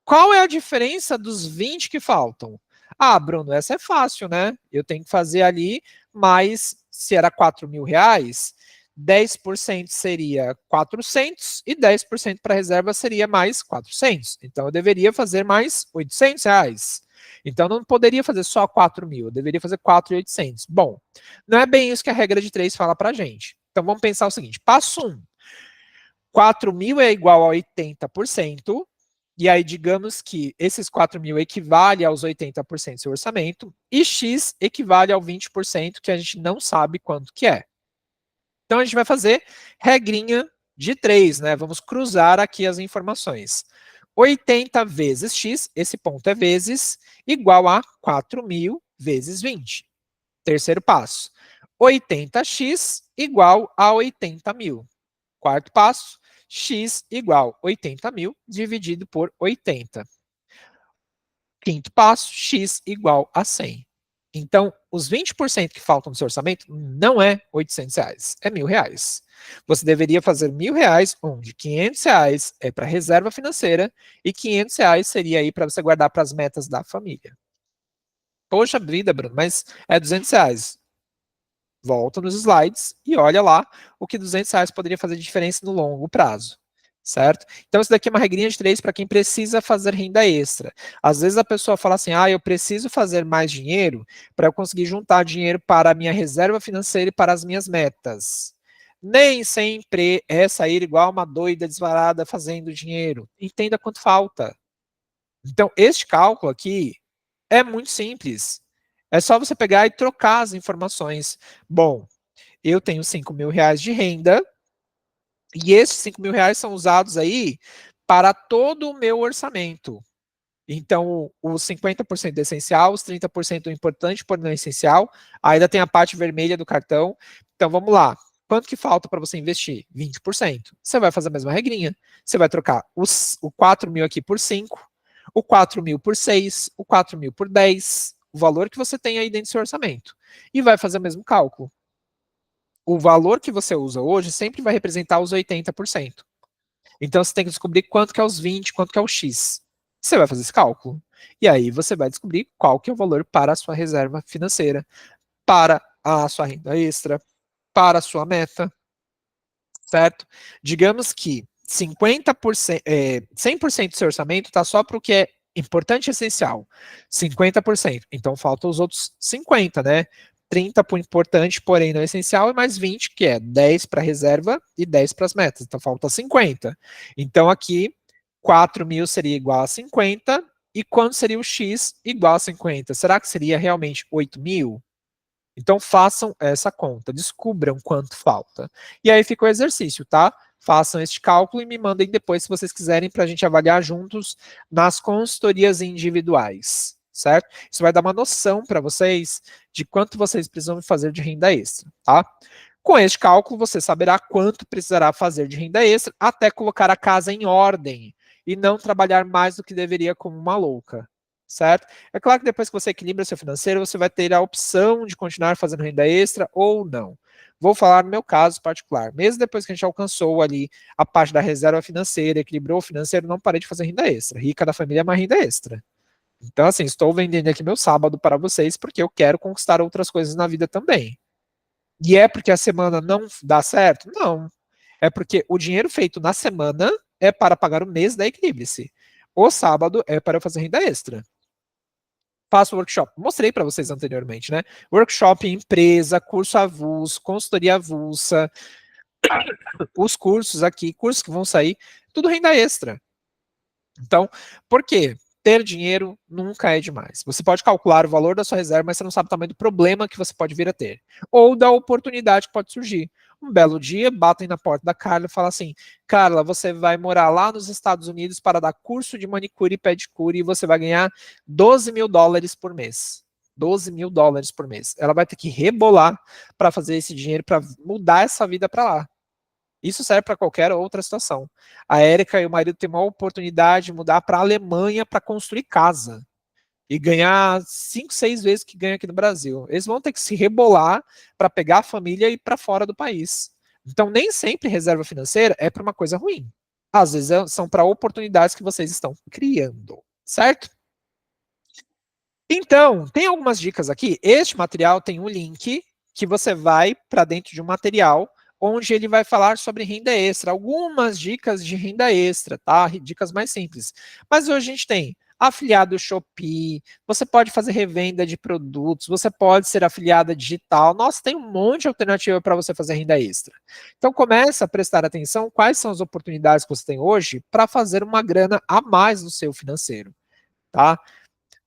A: Qual é a diferença dos 20 que faltam? Ah, Bruno, essa é fácil, né? Eu tenho que fazer ali, mas se era R$ 4.000, 10% seria 400 e 10% para reserva seria mais 400. Então eu deveria fazer mais R$ 800. Então não poderia fazer só 4.000, eu deveria fazer 4.800. Bom, não é bem isso que a regra de 3 fala para gente. Então vamos pensar o seguinte: passo 1, 4.000 é igual a 80%. E aí, digamos que esses 4.000 equivale aos 80% do seu orçamento e X equivale ao 20% que a gente não sabe quanto que é. Então, a gente vai fazer regrinha de 3, né? Vamos cruzar aqui as informações. 80 vezes X, esse ponto é vezes, igual a 4.000 vezes 20. Terceiro passo. 80x igual a 80.000. Quarto passo, x igual 80.000 dividido por 80. Quinto passo, x igual a 100. Então, os 20% que faltam no seu orçamento não é R$ 800, é R$ 1.000. Você deveria fazer R$ 1.000, onde R$ 500 é para reserva financeira e R$ 500 seria aí para você guardar para as metas da família. Poxa vida, Bruno, mas é R$ 200. Volta nos slides e olha lá o que R$ 200 poderia fazer de diferença no longo prazo, certo? Então, isso daqui é uma regrinha de 3 para quem precisa fazer renda extra. Às vezes a pessoa fala assim, eu preciso fazer mais dinheiro para eu conseguir juntar dinheiro para a minha reserva financeira e para as minhas metas. Nem sempre é sair igual uma doida desvarada fazendo dinheiro. Entenda quanto falta. Então, este cálculo aqui é muito simples. É só você pegar e trocar as informações. Bom, eu tenho R$ 5.000 de renda e esses R$ 5.000 são usados aí para todo o meu orçamento. Então, os 50% é essencial, os 30% é importante, porém não é essencial. Ainda tem a parte vermelha do cartão. Então, vamos lá. Quanto que falta para você investir? 20%. Você vai fazer a mesma regrinha. Você vai trocar o 4.000 aqui por 5, o 4.000 por 6, o 4.000 por 10, o valor que você tem aí dentro do seu orçamento. E vai fazer o mesmo cálculo. O valor que você usa hoje sempre vai representar os 80%. Então você tem que descobrir quanto que é os 20, quanto que é o X. Você vai fazer esse cálculo. E aí você vai descobrir qual que é o valor para a sua reserva financeira, para a sua renda extra, para a sua meta, certo? Digamos que 50%, 100% do seu orçamento está só para o que é importante e essencial, 50%. Então faltam os outros 50%, né? 30 para o importante, porém não essencial, e mais 20, que é 10 para reserva e 10 para as metas. Então falta 50. Então aqui, 4 mil seria igual a 50, e quanto seria o X igual a 50? Será que seria realmente 8 mil? Então façam essa conta, descubram quanto falta. E aí fica o exercício, tá? Façam este cálculo e me mandem depois, se vocês quiserem, para a gente avaliar juntos nas consultorias individuais, certo? Isso vai dar uma noção para vocês de quanto vocês precisam fazer de renda extra, tá? Com este cálculo, você saberá quanto precisará fazer de renda extra até colocar a casa em ordem e não trabalhar mais do que deveria como uma louca, certo? É claro que depois que você equilibra seu financeiro, você vai ter a opção de continuar fazendo renda extra ou não. Vou falar no meu caso particular. Mesmo depois que a gente alcançou ali a parte da reserva financeira, equilibrou o financeiro, não parei de fazer renda extra. Rica da família é uma renda extra. Então, assim, estou vendendo aqui meu sábado para vocês porque eu quero conquistar outras coisas na vida também. E é porque a semana não dá certo? Não. É porque o dinheiro feito na semana é para pagar o mês da Equilibre-se. O sábado é para eu fazer renda extra. Faço workshop. Mostrei para vocês anteriormente, né? Workshop em empresa, curso avulso, consultoria avulsa, os cursos aqui, cursos que vão sair, tudo renda extra. Então, por quê? Ter dinheiro nunca é demais. Você pode calcular o valor da sua reserva, mas você não sabe o tamanho do problema que você pode vir a ter. Ou da oportunidade que pode surgir. Um belo dia, batem na porta da Carla e falam assim: Carla, você vai morar lá nos Estados Unidos para dar curso de manicure e pedicure e você vai ganhar 12 mil dólares por mês. 12 mil dólares por mês. Ela vai ter que rebolar para fazer esse dinheiro, para mudar essa vida para lá. Isso serve para qualquer outra situação. A Érica e o marido têm uma oportunidade de mudar para a Alemanha para construir casa e ganhar 5, 6 vezes o que ganha aqui no Brasil. Eles vão ter que se rebolar para pegar a família e ir para fora do país. Então, nem sempre reserva financeira é para uma coisa ruim. Às vezes são para oportunidades que vocês estão criando, certo? Então, tem algumas dicas aqui. Este material tem um link que você vai para dentro de um material onde ele vai falar sobre renda extra, algumas dicas de renda extra, tá? Dicas mais simples. Mas hoje a gente tem afiliado Shopee, você pode fazer revenda de produtos, você pode ser afiliada digital. Nossa, tem um monte de alternativa para você fazer renda extra. Então começa a prestar atenção quais são as oportunidades que você tem hoje para fazer uma grana a mais no seu financeiro, tá?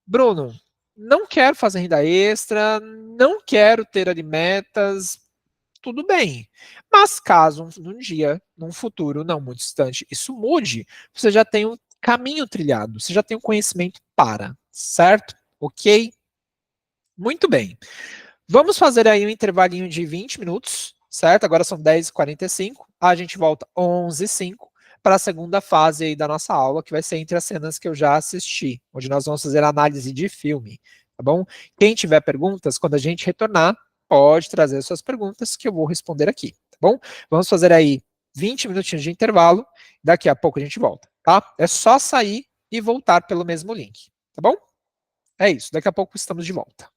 A: Bruno, não quero fazer renda extra, não quero ter ali metas, tudo bem. Mas caso num dia, num futuro não muito distante, isso mude, você já tem um caminho trilhado, você já tem um conhecimento para, certo? Ok? Muito bem. Vamos fazer aí um intervalinho de 20 minutos, certo? Agora são 10h45, a gente volta 11h05 para a segunda fase aí da nossa aula, que vai ser entre as cenas que eu já assisti, onde nós vamos fazer análise de filme, tá bom? Quem tiver perguntas, quando a gente retornar, pode trazer suas perguntas que eu vou responder aqui, tá bom? Vamos fazer aí 20 minutinhos de intervalo, daqui a pouco a gente volta, tá? É só sair e voltar pelo mesmo link, tá bom? É isso, daqui a pouco estamos de volta.